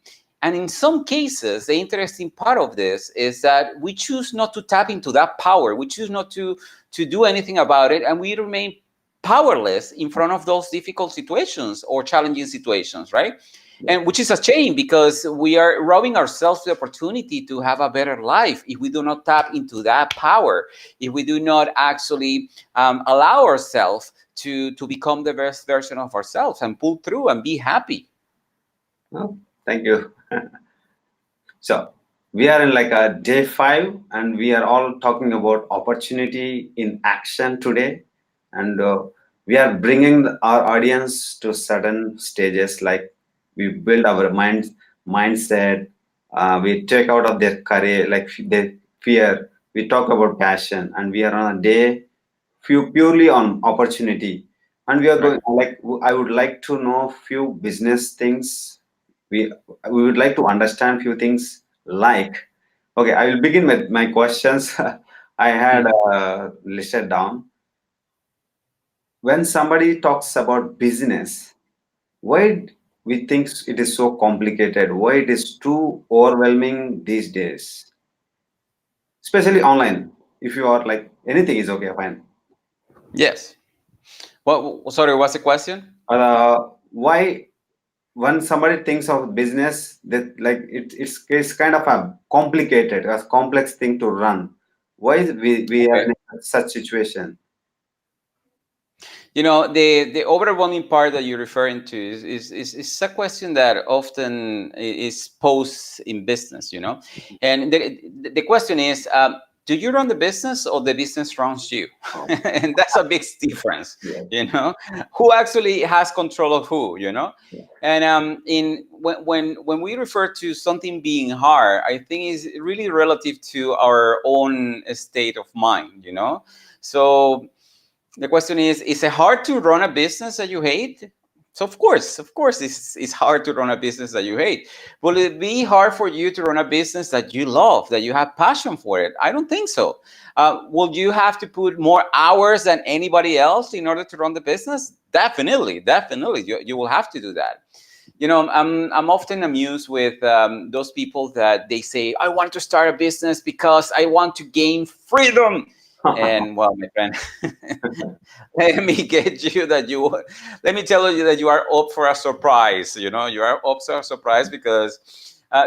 And in some cases, the interesting part of this is that we choose not to tap into that power. We choose not to do anything about it, and we remain powerless in front of those difficult situations or challenging situations, right? Yeah. And which is a shame because we are robbing ourselves the opportunity to have a better life if we do not tap into that power, if we do not actually allow ourselves to become the best version of ourselves and pull through and be happy. Oh, thank you. So we are in like a day 5, and we are all talking about opportunity in action today. And we are bringing our audience to certain stages, like we build our mindset, we take out of their career, like their fear. We talk about passion, and we are on a day few purely on opportunity. And we are Right. going like I would like to know few business things. we we would like to understand few things, like, okay, I will begin with my questions. I had Mhm. listed down. When somebody talks about business, why we think it is so complicated, why it is too overwhelming these days, especially online? If you are like anything is okay, fine. Yes. Sorry, what's the question? Why when somebody thinks of business, that like it's kind of a complicated, a complex thing to run. Why is we are Okay. in such situation? The overwhelming part that you're referring to is a question that often is posed in business, and the question is, do you run the business or the business runs you? Oh, And that's a big difference, yeah, who actually has control of who, yeah, and in when we refer to something being hard, I think is really relative to our own state of mind, so the question is it hard to run a business that you hate? So of course, it's hard to run a business that you hate. Will it be hard for you to run a business that you love, that you have passion for it? I don't think so. Will you have to put more hours than anybody else in order to run the business? Definitely, you will have to do that. I'm often amused with those people that they say, I want to start a business because I want to gain freedom. And well, my friend, let me get you that you, let me tell you that you are up for a surprise. You know, you are up for a surprise because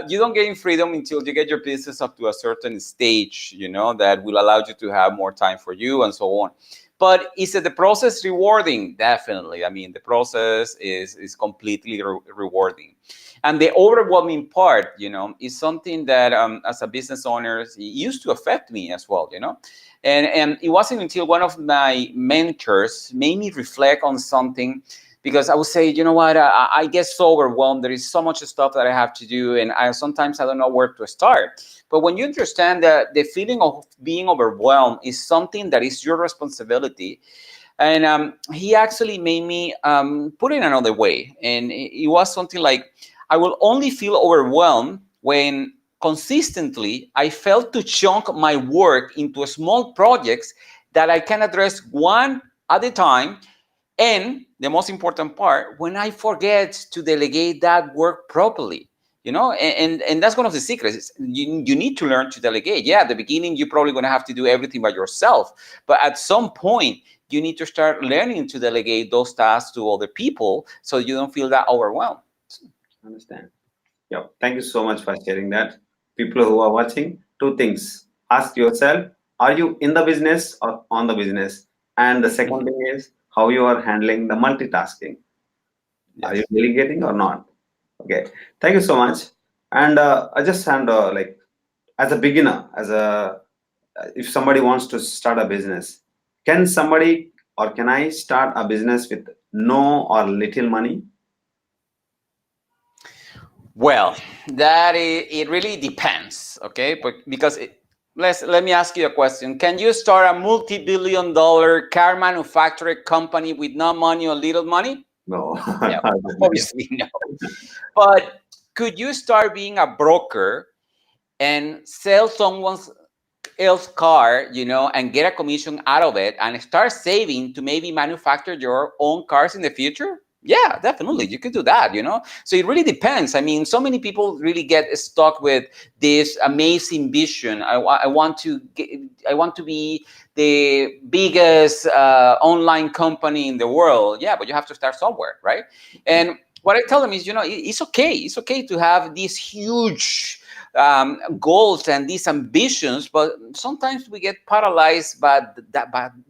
you don't gain freedom until you get your business up to a certain stage, you know, that will allow you to have more time for you and so on. But is it the process rewarding? Definitely. I mean, the process is completely rewarding. And the overwhelming part, you know, is something that as a business owner, it used to affect me as well, you know. And it wasn't until one of my mentors made me reflect on something, because I would say, you know what, I get so overwhelmed. There is so much stuff that I have to do, and sometimes I don't know where to start. But when you understand that the feeling of being overwhelmed is something that is your responsibility, and he actually made me put it another way, and it was something like, I will only feel overwhelmed when consistently I fail to chunk my work into small projects that I can address one at a time. And the most important part, when I forget to delegate that work properly, you know, and that's one of the secrets. You need to learn to delegate. Yeah, at the beginning, you're probably going to have to do everything by yourself. But at some point, you need to start learning to delegate those tasks to other people so you don't feel that overwhelmed. Understand. Yeah. Thank you so much for sharing that. People who are watching, two things. Ask yourself, are you in the business or on the business? And the second thing is how you are handling the multitasking. Are you Yes. delegating or not? Okay. Thank you so much. And I just and like as a beginner, as a if somebody wants to start a business, can somebody or can I start a business with no or little money? Well, it really depends, okay? But because let me ask you a question. Can you start a multi-billion-dollar car manufacturing company with no money or little money? No. No, obviously no. But could you start being a broker and sell someone else car, you know, and get a commission out of it and start saving to maybe manufacture your own cars in the future? Yeah, definitely. You could do that, you know? So it really depends. I mean, so many people really get stuck with this amazing vision. I want to I want to be the biggest online company in the world. Yeah, but you have to start somewhere, right? And what I tell them is, you know, it's okay. It's okay to have these huge goals and these ambitions, but sometimes we get paralyzed by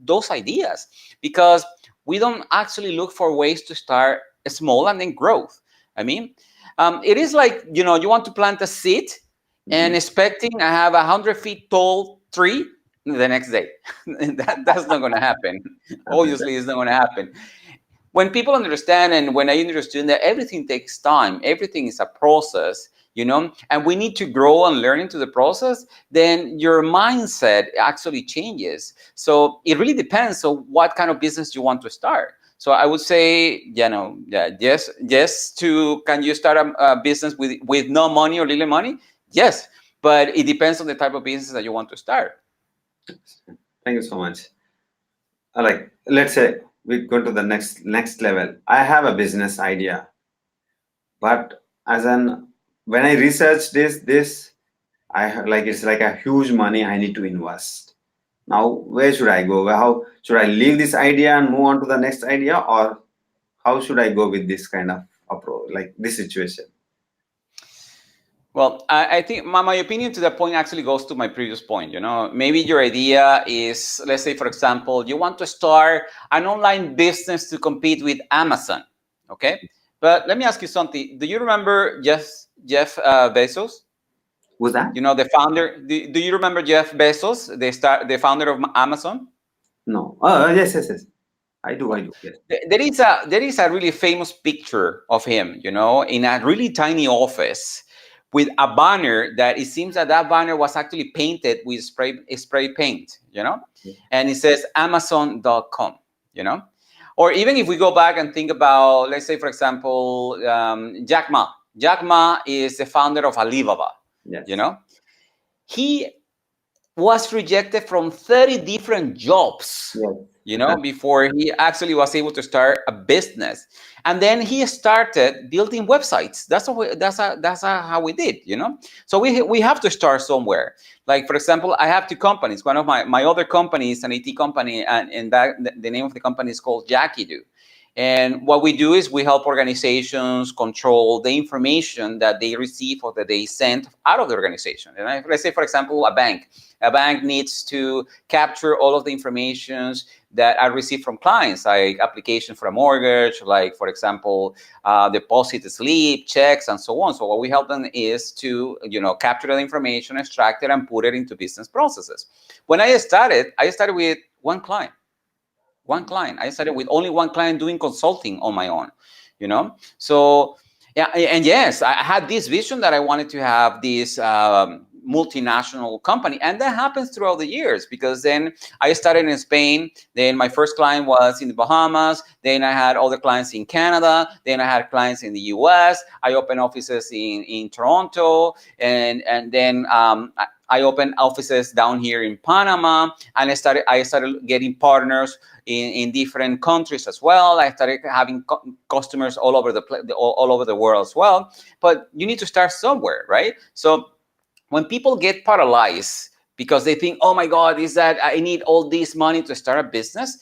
those ideas because we don't actually look for ways to start small and then growth. I mean, it is like, you know, you want to plant a seed and Mhm. expecting to have 100 feet tall tree the next day. That's not going to happen. Obviously, it's not going to happen. When people understand and when I understand that everything takes time, everything is a process, you know, and we need to grow and learn into the process, then your mindset actually changes. So it really depends on what kind of business you want to start. So I would say, you know, yeah, yes. To can you start a business with no money or little money? Yes, but it depends on the type of business that you want to start. Thank you so much. Like, let's say we go to the next level. I have a business idea, but as an when I research this, I have like it's like a huge money I need to invest. Now, where should I go? How should I leave this idea and move on to the next idea, or how should I go with this kind of approach, like this situation? Well, I think my opinion to that point actually goes to my previous point. You know, maybe your idea is, let's say, for example, you want to start an online business to compete with Amazon. Okay, but let me ask you something. Do you remember Jeff Bezos? Who's that? You know, the founder. Do you remember Jeff Bezos, the founder of Amazon? No. Yes. I do. Yes. There is a really famous picture of him, you know, in a really tiny office with a banner that it seems that banner was actually painted with spray paint, you know, and it says Amazon.com, you know, or even if we go back and think about, let's say, for example, Jack Ma. Jack Ma is the founder of Alibaba, you Yes. know. He was rejected from 30 different jobs, Yes. before he actually was able to start a business. And then he started building websites. That's how we did. So we have to start somewhere. Like, for example, I have two companies. One of my other company is an IT company, and that the name of the company is called Jackie Do. And what we do is we help organizations control the information that they receive or that they send out of the organization. And let's say, for example, a bank. A bank needs to capture all of the informations that are received from clients, like application for a mortgage, like, for example, deposit slip, checks, and so on. So what we help them is to, capture the information, extract it, and put it into business processes. When I started with one client. I started with only one client doing consulting on my own. So, yeah, and yes, I had this vision that I wanted to have this multinational company, and that happens throughout the years, because then I started in Spain. Then my first client was in the Bahamas. Then I had other clients in Canada. Then I had clients in the US. I opened offices in Toronto, and then I opened offices down here in Panama, and I started getting partners in different countries as well. I started having customers all over the world as well. But you need to start somewhere, right? So when people get paralyzed because they think, oh my God, is that I need all this money to start a business?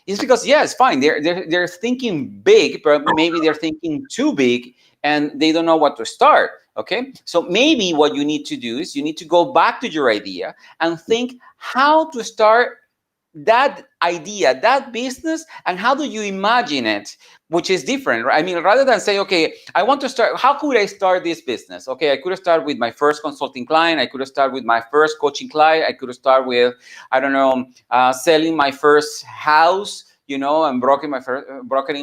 It's because, yeah, it's fine. They're thinking big, but maybe they're thinking too big, and they don't know what to start. Okay, so maybe what you need to do is you need to go back to your idea and think how to start that idea, that business, and how do you imagine it, which is different, right? I mean, rather than say, okay, I want to start, how could I start this business? Okay, I could start with my first consulting client. I could start with my first coaching client. I could start with, I don't know, selling my first house, and brokering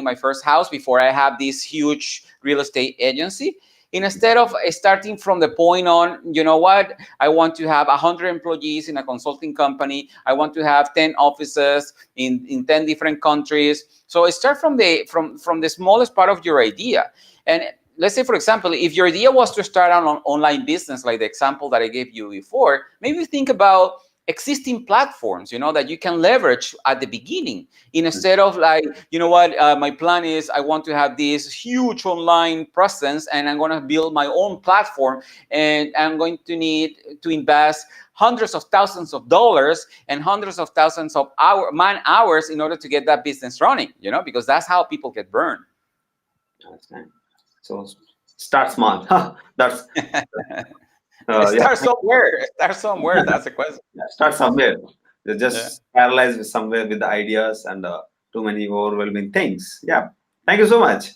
my first house before I have this huge real estate agency. Instead of starting from the point on, what, I want to have 100 employees in a consulting company. I want to have 10 offices in 10 different countries. So start from the smallest part of your idea. And let's say, for example, if your idea was to start an online business, like the example that I gave you before, maybe think about existing platforms, that you can leverage at the beginning, instead of like, my plan is I want to have this huge online presence, and I'm going to build my own platform, and I'm going to need to invest hundreds of thousands of dollars and hundreds of thousands of man hours in order to get that business running, because that's how people get burned. That's nice. So start small. That's Start somewhere. Start somewhere. That's the question. start somewhere. You're just paralyzed with somewhere with the ideas and too many overwhelming things. Yeah. Thank you so much.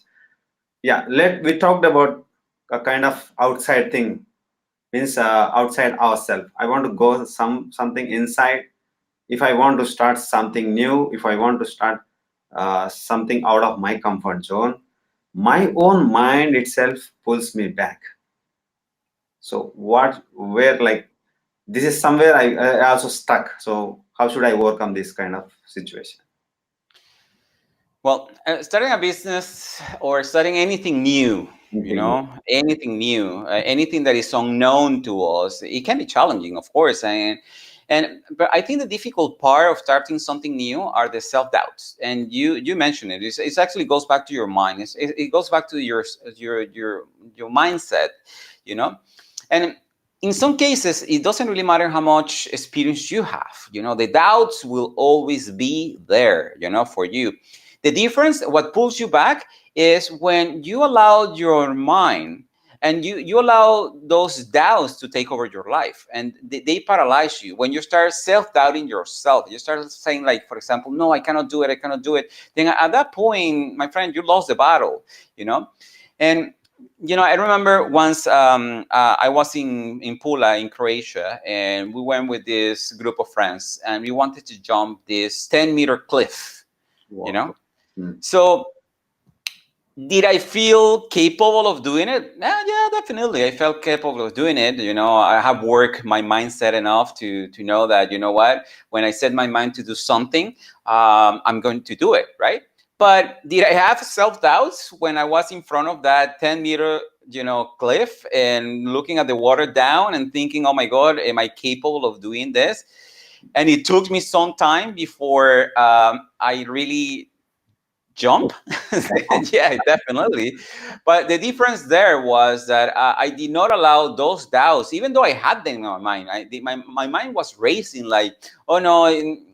Yeah. We talked about a kind of outside thing, means outside ourselves. I want to go something inside. If I want to start something new, if I want to start something out of my comfort zone, my own mind itself pulls me back. So this is somewhere I also stuck. So how should I overcome this kind of situation? Well, starting a business or starting anything new, anything new, anything that is unknown to us, it can be challenging, of course. But I think the difficult part of starting something new are the self-doubts. And you mentioned it. It actually goes back to your mind. It goes back to your mindset, And in some cases, it doesn't really matter how much experience you have. The doubts will always be there, for you. The difference, what pulls you back, is when you allow your mind and you allow those doubts to take over your life, and they paralyze you. When you start self-doubting yourself, you start saying, like, for example, no, I cannot do it. Then at that point, my friend, you lost the battle, And I remember once I was in Pula in Croatia, and we went with this group of friends, and we wanted to jump this 10-meter cliff. Wow. So did I feel capable of doing it? Yeah, definitely. I felt capable of doing it. I have worked my mindset enough to know that, what, when I set my mind to do something, I'm going to do it, right? But did I have self-doubts when I was in front of that 10-meter, cliff and looking at the water down and thinking, oh my God, am I capable of doing this? and it took me some time before I really jump. Yeah, definitely. But the difference there was that I did not allow those doubts, even though I had them in my mind. My mind was racing like, oh no,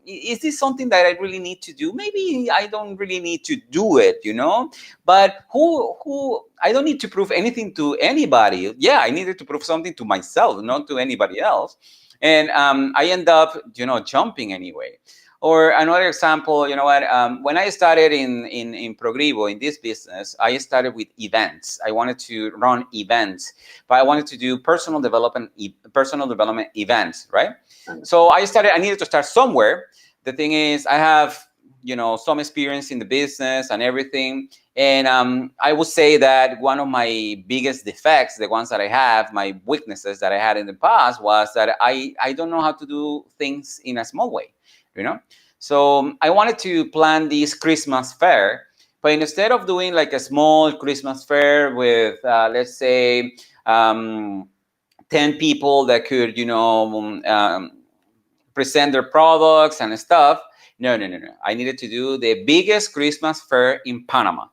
is this something that I really need to do? Maybe I don't really need to do it, you know? But I don't need to prove anything to anybody. Yeah, I needed to prove something to myself, not to anybody else. And I end up, jumping anyway. Or another example, you know what? When I started in Progrivo, in this business, I started with events. I wanted to run events, but I wanted to do personal development events, right? So I needed to start somewhere. The thing is, I have, some experience in the business and everything. And I would say that one of my biggest defects, the ones that I have, my weaknesses that I had in the past, was that I don't know how to do things in a small way, you know. So I wanted to plan this Christmas fair, but instead of doing like a small Christmas fair with, let's say, 10 people that could, present their products and stuff. No. I needed to do the biggest Christmas fair in Panama,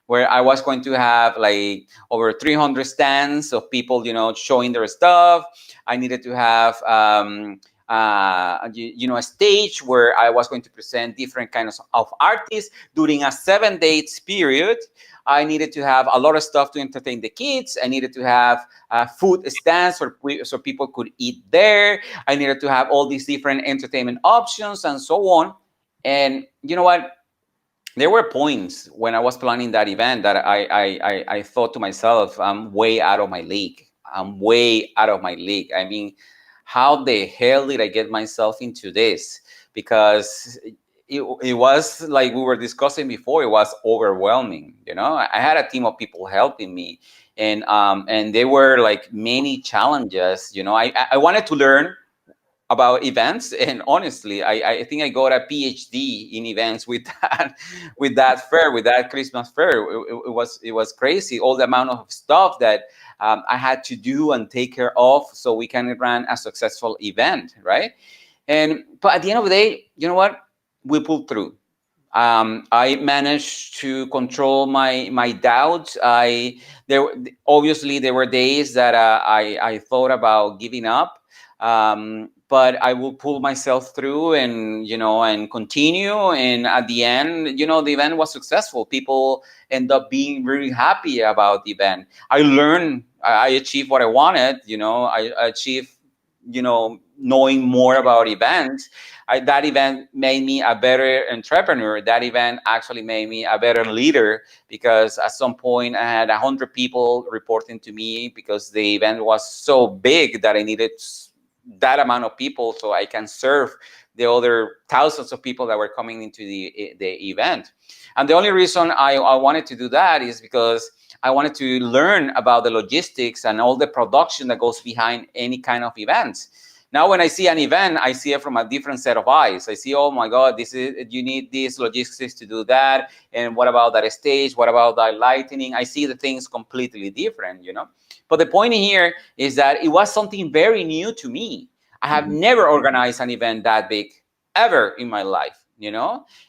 where I was going to have like over 300 stands of people, showing their stuff. I needed to have, a stage where I was going to present different kinds of artists during a 7 days period. I needed to have a lot of stuff to entertain the kids. I needed to have food stands so people could eat there. I needed to have all these different entertainment options and so on. And you know what? There were points when I was planning that event that I thought to myself, I'm way out of my league. I'm way out of my league. I mean, how the hell did I get myself into this? Because it was like we were discussing before, it was overwhelming. I had a team of people helping me, and there were like many challenges. I wanted to learn about events, and honestly, I think I got a PhD in events with that fair, with that Christmas fair. It was crazy, all the amount of stuff that I had to do and take care of so we can run a successful event, right? But at the end of the day, you know what? We pulled through. I managed to control my doubts. Obviously there were days that I thought about giving up, but I will pull myself through and continue. And at the end, the event was successful. People end up being really happy about the event. I learned. I achieved what I wanted. I achieved knowing more about events. That event made me a better entrepreneur. That event actually made me a better leader, because at some point I had 100 people reporting to me, because the event was so big that I needed that amount of people so I can serve the other thousands of people that were coming into the event. And the only reason I wanted to do that is because I wanted to learn about the logistics and all the production that goes behind any kind of events. Now, when I see an event, I see it from a different set of eyes. I see, oh my God, you need this logistics to do that. And what about that stage? What about that lighting? I see the things completely different, But the point here is that it was something very new to me. I have never organized an event that big ever in my life,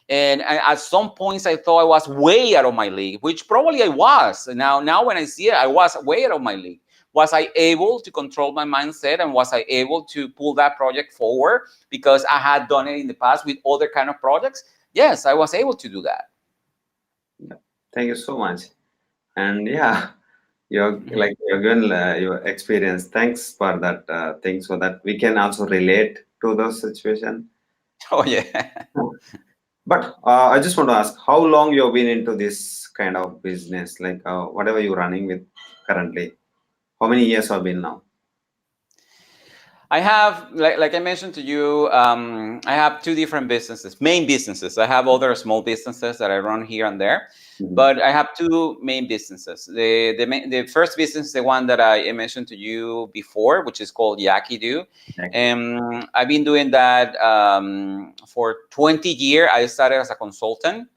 And at some points I thought I was way out of my league, which probably I was. Now when I see it, I was way out of my league. Was I able to control my mindset, and was I able to pull that project forward because I had done it in the past with other kind of projects? Yes, I was able to do that. Thank you so much. And yeah, you're given your experience. Thanks for that thing, so that we can also relate to those situations. Oh yeah. But I just want to ask, how long you've been into this kind of business, like whatever you're running with currently? How many years have been now? I have, like I mentioned to you, I have two different businesses, main businesses. I have other small businesses that I run here and there, but I have two main businesses. The first business, the one that I mentioned to you before, which is called Yakido. And I've been doing that for 20 years. I started as a consultant,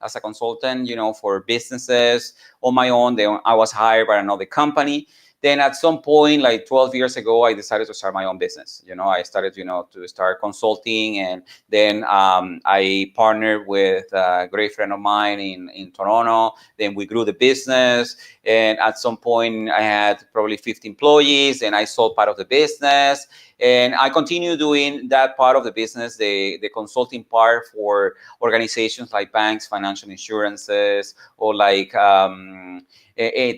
for businesses on my own. Then I was hired by another company. Then at some point, like 12 years ago, I decided to start my own business. I started, to start consulting, and then I partnered with a great friend of mine in Toronto. Then we grew the business, and at some point, I had probably 50 employees, and I sold part of the business. And I continue doing that part of the business, the consulting part for organizations like banks, financial insurances, or like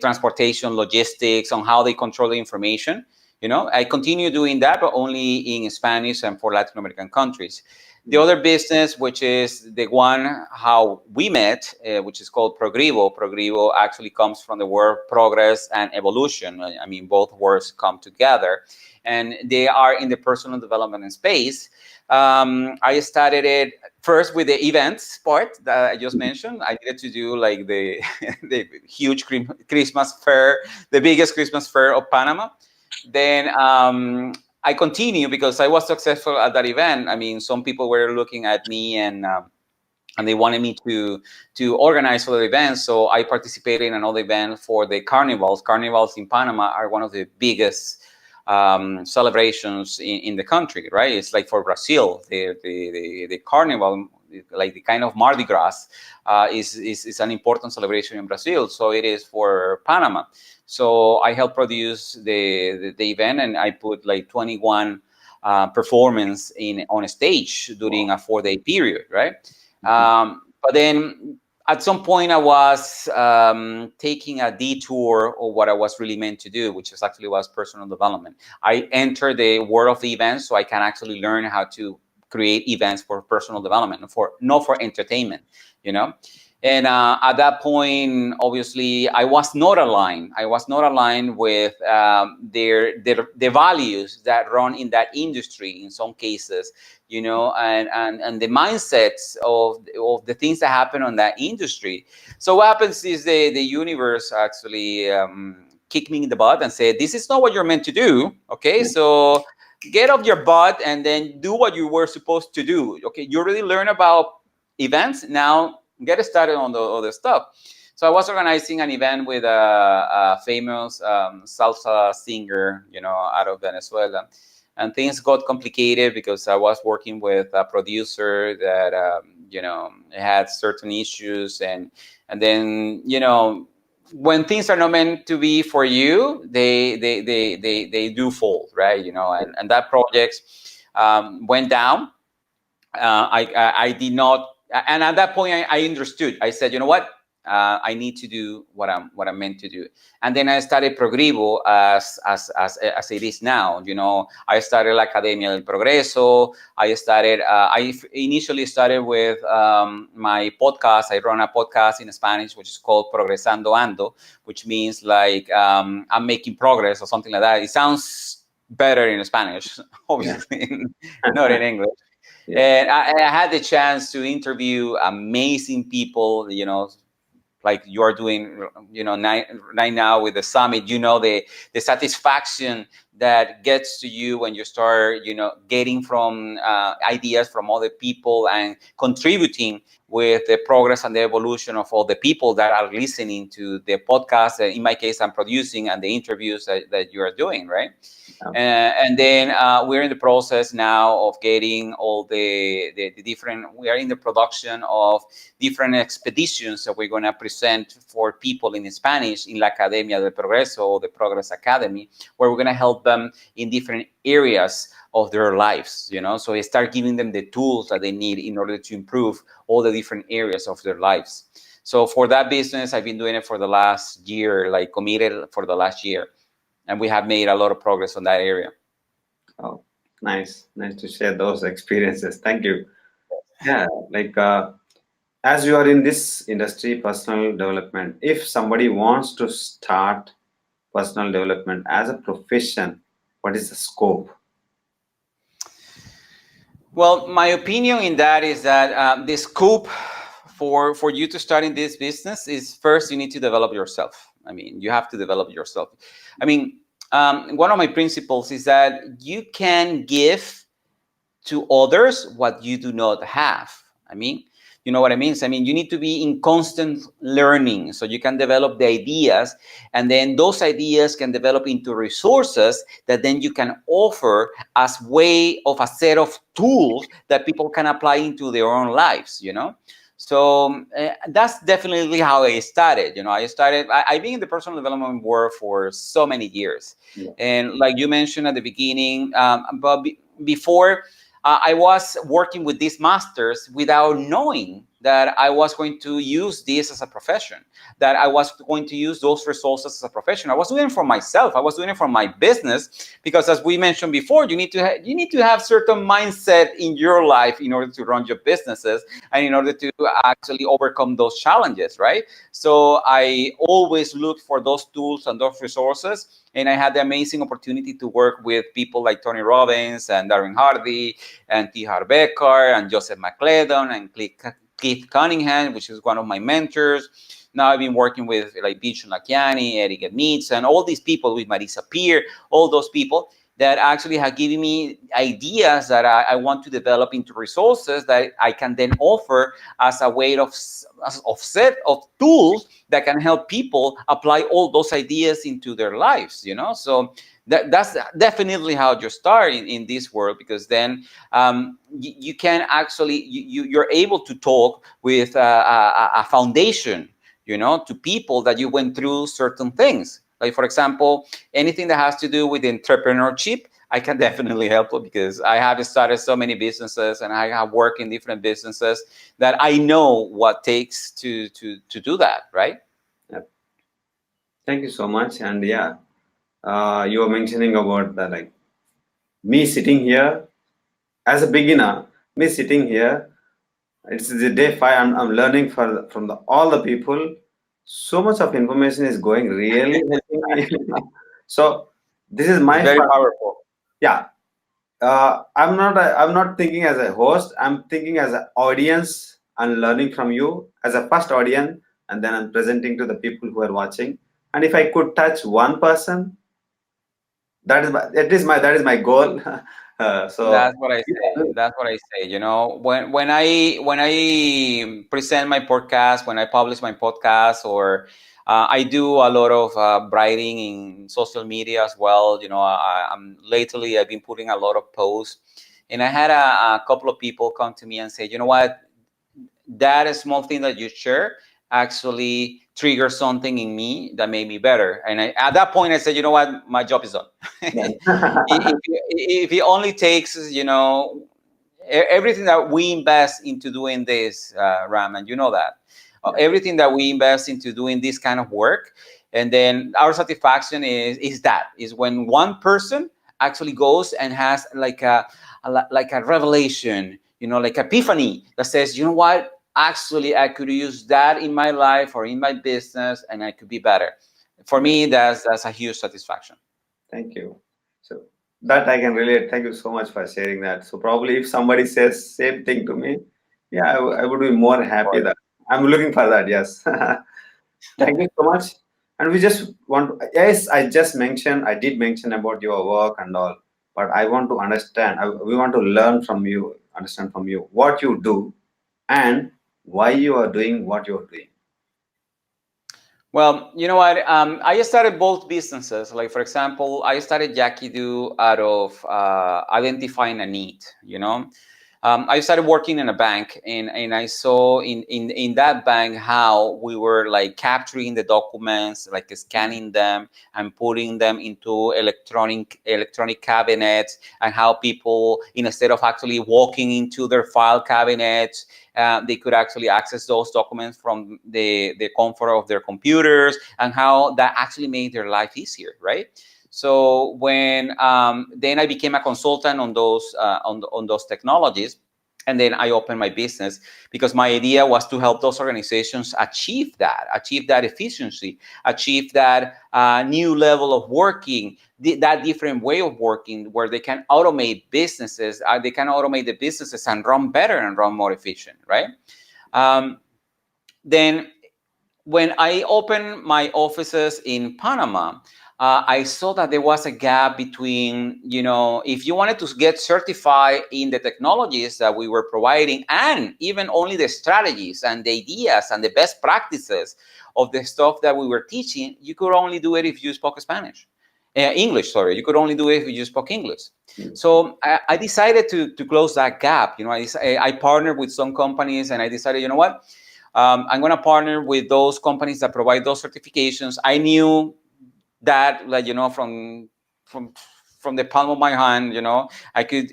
transportation, logistics, on how they control the information. I continue doing that, but only in Spanish and for Latin American countries. The other business, which is the one how we met, which is called Progrivo. Progrivo actually comes from the word progress and evolution. I mean, both words come together, and they are in the personal development space. I started it first with the events part that I just mentioned. I needed to do like the the huge Christmas fair, the biggest Christmas fair of Panama. Then I continue because I was successful at that event. I mean, some people were looking at me, and they wanted me to organize other events. So I participated in another event for the carnivals. Carnivals in Panama are one of the biggest celebrations in the country, right? It's like for Brazil, the carnival, like the kind of Mardi Gras, is an important celebration in Brazil. So it is for Panama. So I helped produce the event, and I put like 21 performance on a stage during a 4-day period, right? But then at some point I was taking a detour of what I was really meant to do, which was personal development. I entered the world of events so I can actually learn how to create events for personal development, not for entertainment, And at that point, obviously, I was not aligned. I was not aligned with the values that run in that industry in some cases, and the mindsets of the things that happen on that industry. So what happens is the universe actually kicked me in the butt and said, "This is not what you're meant to do. Okay, so get off your butt and then do what you were supposed to do. Okay, you already learned about events. Now get started on the other stuff." So I was organizing an event with a famous salsa singer, out of Venezuela. And things got complicated because I was working with a producer that, had certain issues. And then, when things are not meant to be for you, they do fall, right? And that project went down. I did not, and at that point I understood. I said, you know what? I need to do what I'm meant to do. And then I started Progrivo as it is now. I started La Academia del Progreso. I initially started with my podcast. I run a podcast in Spanish, which is called Progresando Ando, which means like I'm making progress or something like that. It sounds better in Spanish, obviously, not in English. Yeah. And I had the chance to interview amazing people, like you are doing, right now with the summit. The satisfaction that gets to you when you start, getting from ideas from other people and contributing with the progress and the evolution of all the people that are listening to the podcast. In my case, I'm producing, and the interviews that you are doing, right? And then we're in the process now of getting all the different, we are in the production of different expeditions that we're going to present for people in Spanish in La Academia del Progreso, or the Progress Academy, where we're going to help them in different areas of their lives, so we start giving them the tools that they need in order to improve all the different areas of their lives. So for that business, I've been doing it for the last year, like committed for the last year. And we have made a lot of progress on that area. Oh, nice to share those experiences. Thank you. Yeah, like as you are in this industry, personal development, if somebody wants to start personal development as a profession, what is the scope? Well, my opinion in that is that the scope for you to start in this business is, first, you need to develop yourself. I mean, you have to develop yourself. I mean, one of my principles is that you can give to others what you do not have. I mean, You know what I mean? So, I mean, you need to be in constant learning so you can develop the ideas, and then those ideas can develop into resources that then you can offer as way of a set of tools that people can apply into their own lives, you know? So that's definitely how I started. You know, I've been in the personal development world for so many years. Yeah. And like you mentioned at the beginning, before, I was working with these masters without knowing that I was going to use this as a profession, that I was going to use those resources as a profession. I was doing it for myself. I was doing it for my business because, as we mentioned before, you need to have certain mindset in your life in order to run your businesses and in order to actually overcome those challenges, right? So I always look for those tools and those resources. And I had the amazing opportunity to work with people like Tony Robbins and Darren Hardy and T. Harv Eker and Joseph McClellan and Keith Cunningham, which is one of my mentors. Now I've been working with like Bichon Lakiani, Eric Edmitz, and all these people, with Marisa Peer, all those people that actually have given me ideas that I want to develop into resources that I can then offer as a way of set of tools that can help people apply all those ideas into their lives, you know? So that's definitely how you start in this world, because then you can actually, you're able to talk with a foundation, you know, to people that you went through certain things. Like, for example, anything that has to do with entrepreneurship, I can definitely help you because I have started so many businesses and I have worked in different businesses that I know what takes to do that, right? Yeah. Thank you so much. And yeah, you were mentioning about that, like me sitting here as a beginner, me sitting here. It's the day five. I'm learning from all the people. So much of information is going really helping me. So this is It's my very first. powerful. Yeah. I'm not thinking as a host. I'm thinking as an audience and learning from you as a first audience, and then I'm presenting to the people who are watching. And if I could touch one person, that is my goal. So That's what I say. yeah, That's what I say. You know, when I present my podcast, when I publish my podcast, or I do a lot of writing in social media as well. You know, I'm lately I've been putting a lot of posts, and I had a couple of people come to me and say, you know what, that small thing that you share actually triggered something in me that made me better. And at that point, I said, you know what, my job is done. If it only takes, you know, everything that we invest into doing this, Ram, and you know that, everything that we invest into doing this kind of work, and then our satisfaction is when one person actually goes and has like a revelation, you know, like epiphany that says, you know what, actually I could use that in my life or in my business, and I could be better. For me, that's a huge satisfaction. Thank you. So that I can relate. Thank you so much for sharing that. So probably if somebody says same thing to me, yeah, I would be more happy that I'm looking for that. Yes. Thank you so much. And we just want to, yes, I did mention about your work and all, but I want to understand, we want to learn from you, understand from you what you do and why you are doing what you're doing. Well, you know what? I started both businesses. Like, for example, I started Jackie Do out of identifying a need, you know? I started working in a bank, and I saw in that bank how we were like capturing the documents, like scanning them and putting them into electronic cabinets, and how people, instead of actually walking into their file cabinets, they could actually access those documents from the comfort of their computers, and how that actually made their life easier, right? So when then I became a consultant on those technologies, and then I opened my business because my idea was to help those organizations achieve that efficiency, achieve that new level of working, that different way of working, where they can automate businesses, they can automate the businesses and run better and run more efficient, right? Then when I opened my offices in Panama, I saw that there was a gap between, if you wanted to get certified in the technologies that we were providing, and even only the strategies and the ideas and the best practices of the stuff that we were teaching, you could only do it if you spoke Spanish. English, sorry. You could only do it if you spoke English. So I decided to close that gap. I partnered with some companies, and I decided, you know what? I'm going to partner with those companies that provide those certifications. I knew that, like, from from the palm of my hand, I could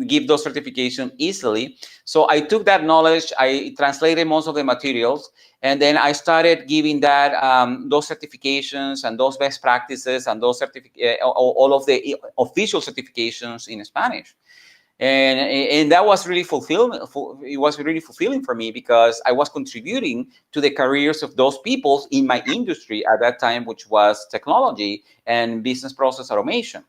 give those certifications easily. So I took that knowledge, I translated most of the materials, and then I started giving that those certifications and those best practices and those all of the official certifications in Spanish. And that was really fulfilling. It was really fulfilling for me, because I was contributing to the careers of those people in my industry at that time, which was technology and business process automation.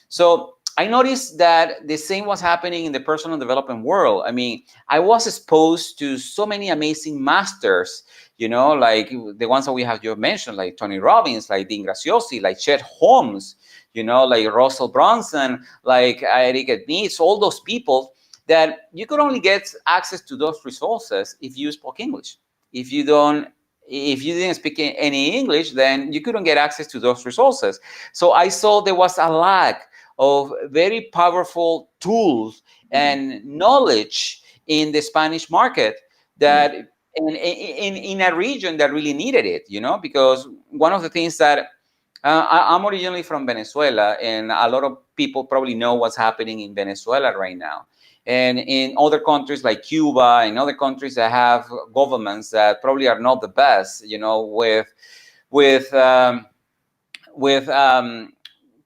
So I noticed that the same was happening in the personal development world. I mean, I was exposed to so many amazing masters, like the ones that we have you mentioned, like Tony Robbins, like Dean Graziosi, like Chet Holmes, like Russell Brunson, like Eric Nies, all those people that you could only get access to those resources if you spoke English. If you didn't speak any English, then you couldn't get access to those resources. So I saw there was a lack of very powerful tools and knowledge in the Spanish market, that in a region that really needed it, because one of the things that I'm originally from Venezuela, and a lot of people probably know what's happening in Venezuela right now. And in other countries like Cuba and other countries that have governments that probably are not the best, with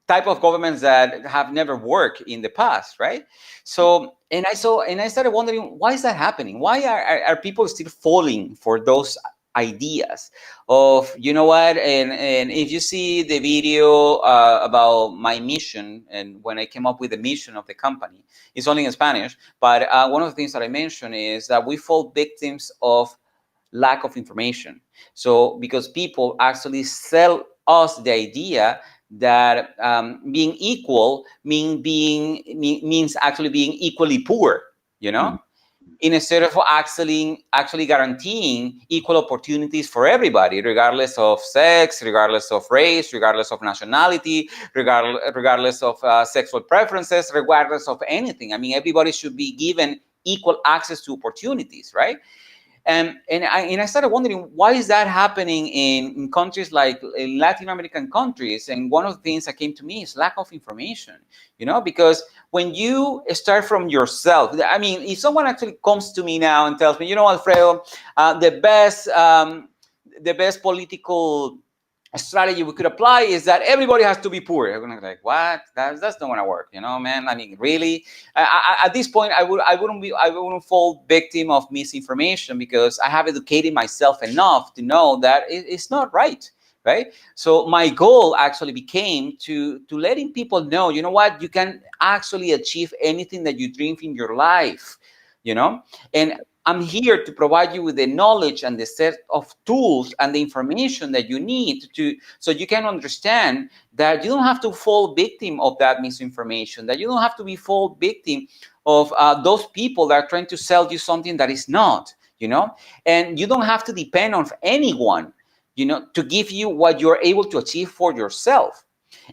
type of governments that have never worked in the past, right? So, and I started wondering, why is that happening? Why are people still falling for those ideas of, what? And if you see the video about my mission, and when I came up with the mission of the company, it's only in Spanish, but one of the things that I mentioned is that we fall victims of lack of information. So because people actually sell us the idea that being equal means actually being equally poor, instead of actually guaranteeing equal opportunities for everybody, regardless of sex, regardless of race, regardless of nationality, regardless of sexual preferences, regardless of anything. I mean, everybody should be given equal access to opportunities, right? And I started wondering, why is that happening in countries like in Latin American countries? And one of the things that came to me is lack of information, because when you start from yourself, I mean, if someone actually comes to me now and tells me, Alfredo, the best political strategy we could apply is that everybody has to be poor. I'm gonna be like, what? That's not gonna work, man. I mean, really? At this point, I wouldn't fall victim of misinformation, because I have educated myself enough to know that it's not right. Right. So my goal actually became to letting people know, what, you can actually achieve anything that you dream in your life, and I'm here to provide you with the knowledge and the set of tools and the information that you need so you can understand that you don't have to fall victim of that misinformation, that you don't have to be fall victim of those people that are trying to sell you something that is not, and you don't have to depend on anyone, to give you what you're able to achieve for yourself.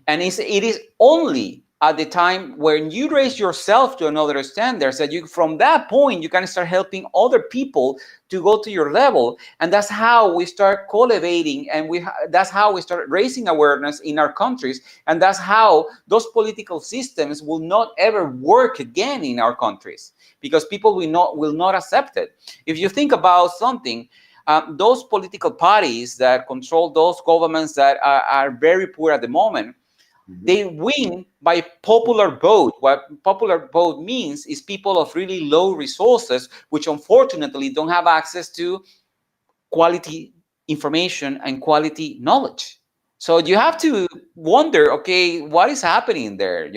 And it is only at the time when you raise yourself to another standards that from that point, you can start helping other people to go to your level. And that's how we start cultivating, and that's how we start raising awareness in our countries. And that's how those political systems will not ever work again in our countries, because people will not accept it. If you think about something, those political parties that control those governments that are very poor at the moment, they win by popular vote. What popular vote means is people of really low resources, which unfortunately don't have access to quality information and quality knowledge. So you have to wonder, okay, what is happening there?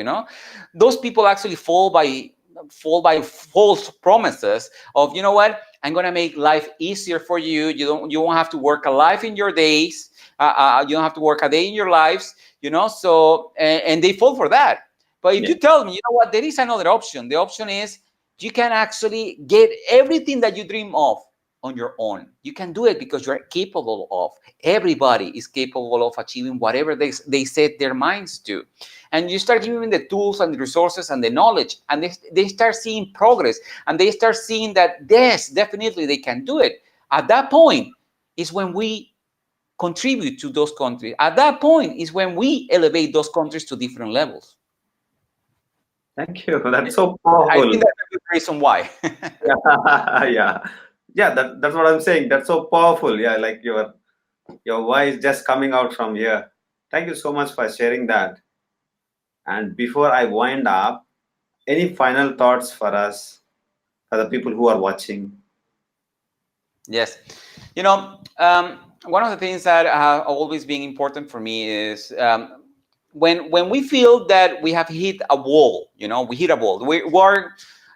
Those people actually fall by false promises of, what, I'm going to make life easier for you. You won't have to work a life in your days. You don't have to work a day in your lives, so, and they fall for that. But if Yeah. you tell me, you know what, there is another option. The option is you can actually get everything that you dream of on your own. You can do it because you're capable of. Everybody is capable of achieving whatever they set their minds to. And you start giving them the tools and the resources and the knowledge, and they start seeing progress, and they start seeing that, yes, definitely they can do it. At that point is when we contribute to those countries. At that point is when we elevate those countries to different levels. Thank you. That's so I powerful. think that's a good reason why. Yeah, yeah, yeah. That's what I'm saying. That's so powerful. Yeah, like your voice just coming out from here. Thank you so much for sharing that. And before I wind up, any final thoughts for us, for the people who are watching? Yes. One of the things that have always been important for me is when we feel that we have hit a wall, we hit a wall. We're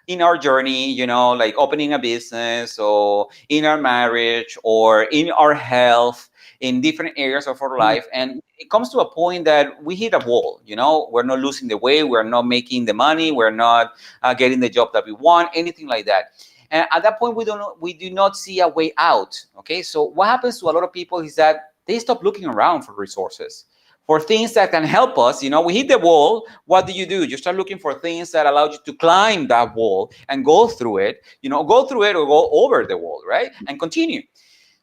in our journey, like opening a business or in our marriage or in our health, in different areas of our life. And it comes to a point that we hit a wall, we're not losing the way, we're not making the money, we're not getting the job that we want, anything like that. And at that point, we do not see a way out. Okay, so what happens to a lot of people is that they stop looking around for resources, for things that can help us. We hit the wall. What do? You start looking for things that allow you to climb that wall and go through it. Go through it or go over the wall, right? And continue.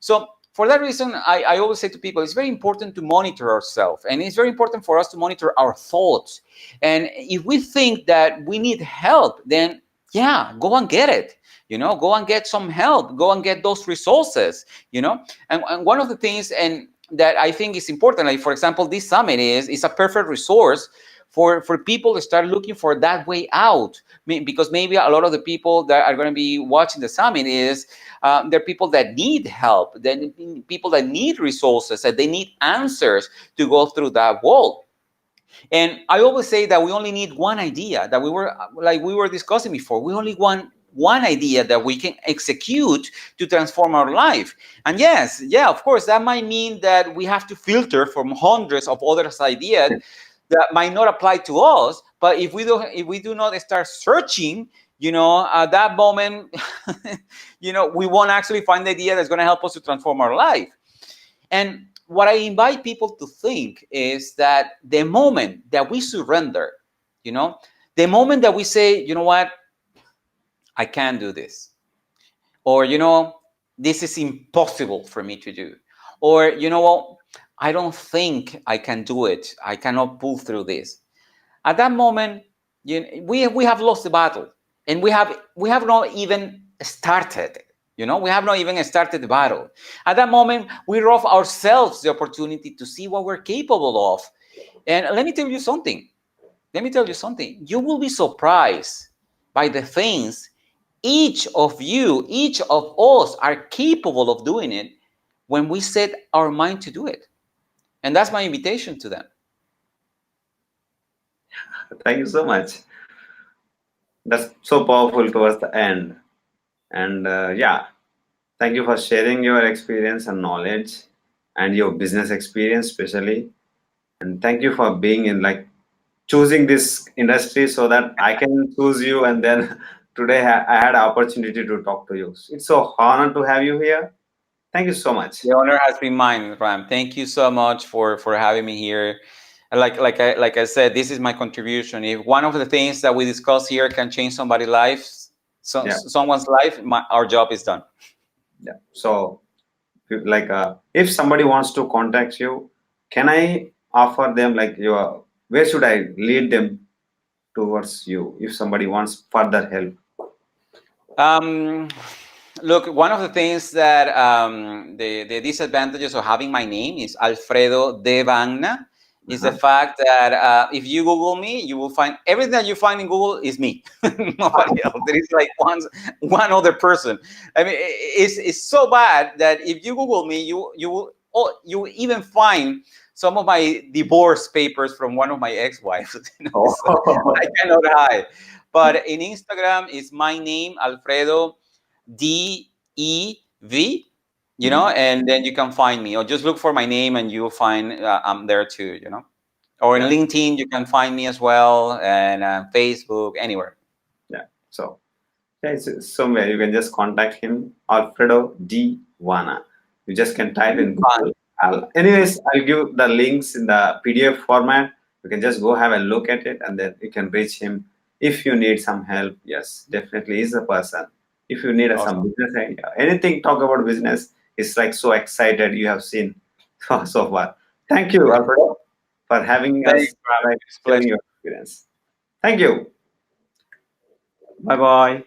So for that reason, I always say to people, it's very important to monitor ourselves, and it's very important for us to monitor our thoughts. And if we think that we need help, then yeah, go and get it. Go and get some help. Go and get those resources. And one of the things and that I think is important, like for example, this summit is a perfect resource for people to start looking for that way out. Because maybe a lot of the people that are going to be watching the summit is they're people that need help, then people that need resources, that they need answers to go through that wall. And I always say that we only need one idea, that we were discussing before. We only want one idea that we can execute to transform our life. And yes, yeah, of course, that might mean that we have to filter from hundreds of others' ideas that might not apply to us. But if we do not start searching, at that moment, we won't actually find the idea that's going to help us to transform our life. And what I invite people to think is that the moment that we surrender, the moment that we say, you know what, I can't do this, or, this is impossible for me to do, or, what, I don't think I can do it, I cannot pull through this. At that moment, we have lost the battle, and we have not even started. We have not even started the battle. At that moment, we rob ourselves the opportunity to see what we're capable of. And let me tell you something. You will be surprised by the things each of us are capable of doing it when we set our mind to do it. And that's my invitation to them. Thank you so much. That's so powerful towards the end. And yeah, thank you for sharing your experience and knowledge and your business experience, especially. And thank you for being in choosing this industry so that I can choose you. And then today I had an opportunity to talk to you. It's so honor to have you here. Thank you so much. The honor has been mine, Ram. Thank you so much for having me here. Like I said, this is my contribution. If one of the things that we discuss here can change somebody's life, Yeah, someone's life, our job is done. yeah. So, if somebody wants to contact you, can I offer them where should I lead them towards you if somebody wants further help? Um, Look, one of the things that the disadvantages of having my name is Alfredo De Vanna is the Uh-huh. fact that if you Google me, you will find everything that you find in Google is me, nobody else. There is like one other person. I mean, it's so bad that if you Google me, you will you even find some of my divorce papers from one of my ex-wives. So Oh. I cannot hide. But in Instagram, it's my name, Alfredo DEV, and then you can find me, or just look for my name and you'll find I'm there too, or in Yeah, LinkedIn you can find me as well, and Facebook, anywhere. yeah. So yeah, it's somewhere you can just contact him, Alfredo De Vanna. You just can type in Fun. Google. Anyways, I'll give the links in the PDF format. You can just go have a look at it, and then you can reach him if you need some help. Yes, definitely he's the person. If you need some Awesome. business idea, anything talk about business, it's like so excited you have seen so far. Thank you, Alfredo, for having Thanks us, for having like me. It's a sharing pleasure. your experience. Thank you. Bye bye.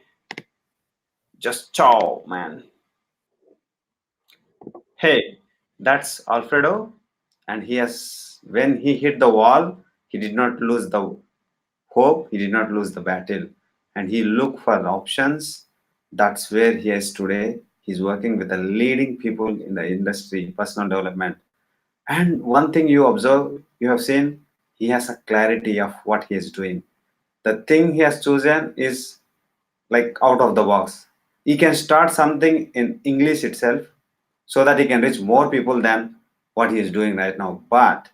Just ciao, man. Hey, that's Alfredo, and he has when he hit the wall, he did not lose the hope, he did not lose the battle, and he looked for options. That's where he is today. He's working with the leading people in the industry, personal development. And one thing you observe, you have seen, he has a clarity of what he is doing. The thing he has chosen is like out of the box. He can start something in English itself so that he can reach more people than what he is doing right now. But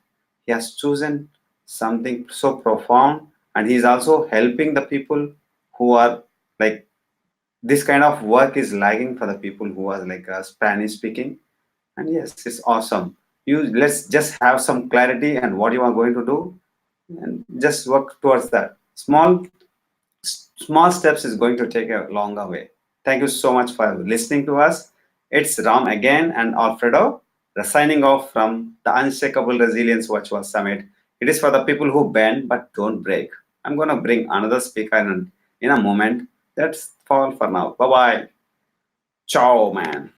he has chosen something so profound, and he is also helping the people who are like this kind of work is lagging for the people who are like Spanish speaking. And yes, it's awesome. You let's just have some clarity and what you are going to do, and just work towards that. Small steps is going to take a longer way. Thank you so much for listening to us. It's Ram again and Alfredo, the signing off from the Unshakable Resilience Virtual Summit. It is for the people who bend but don't break. I'm going to bring another speaker in a moment. That's all for now. Bye bye. Ciao, man.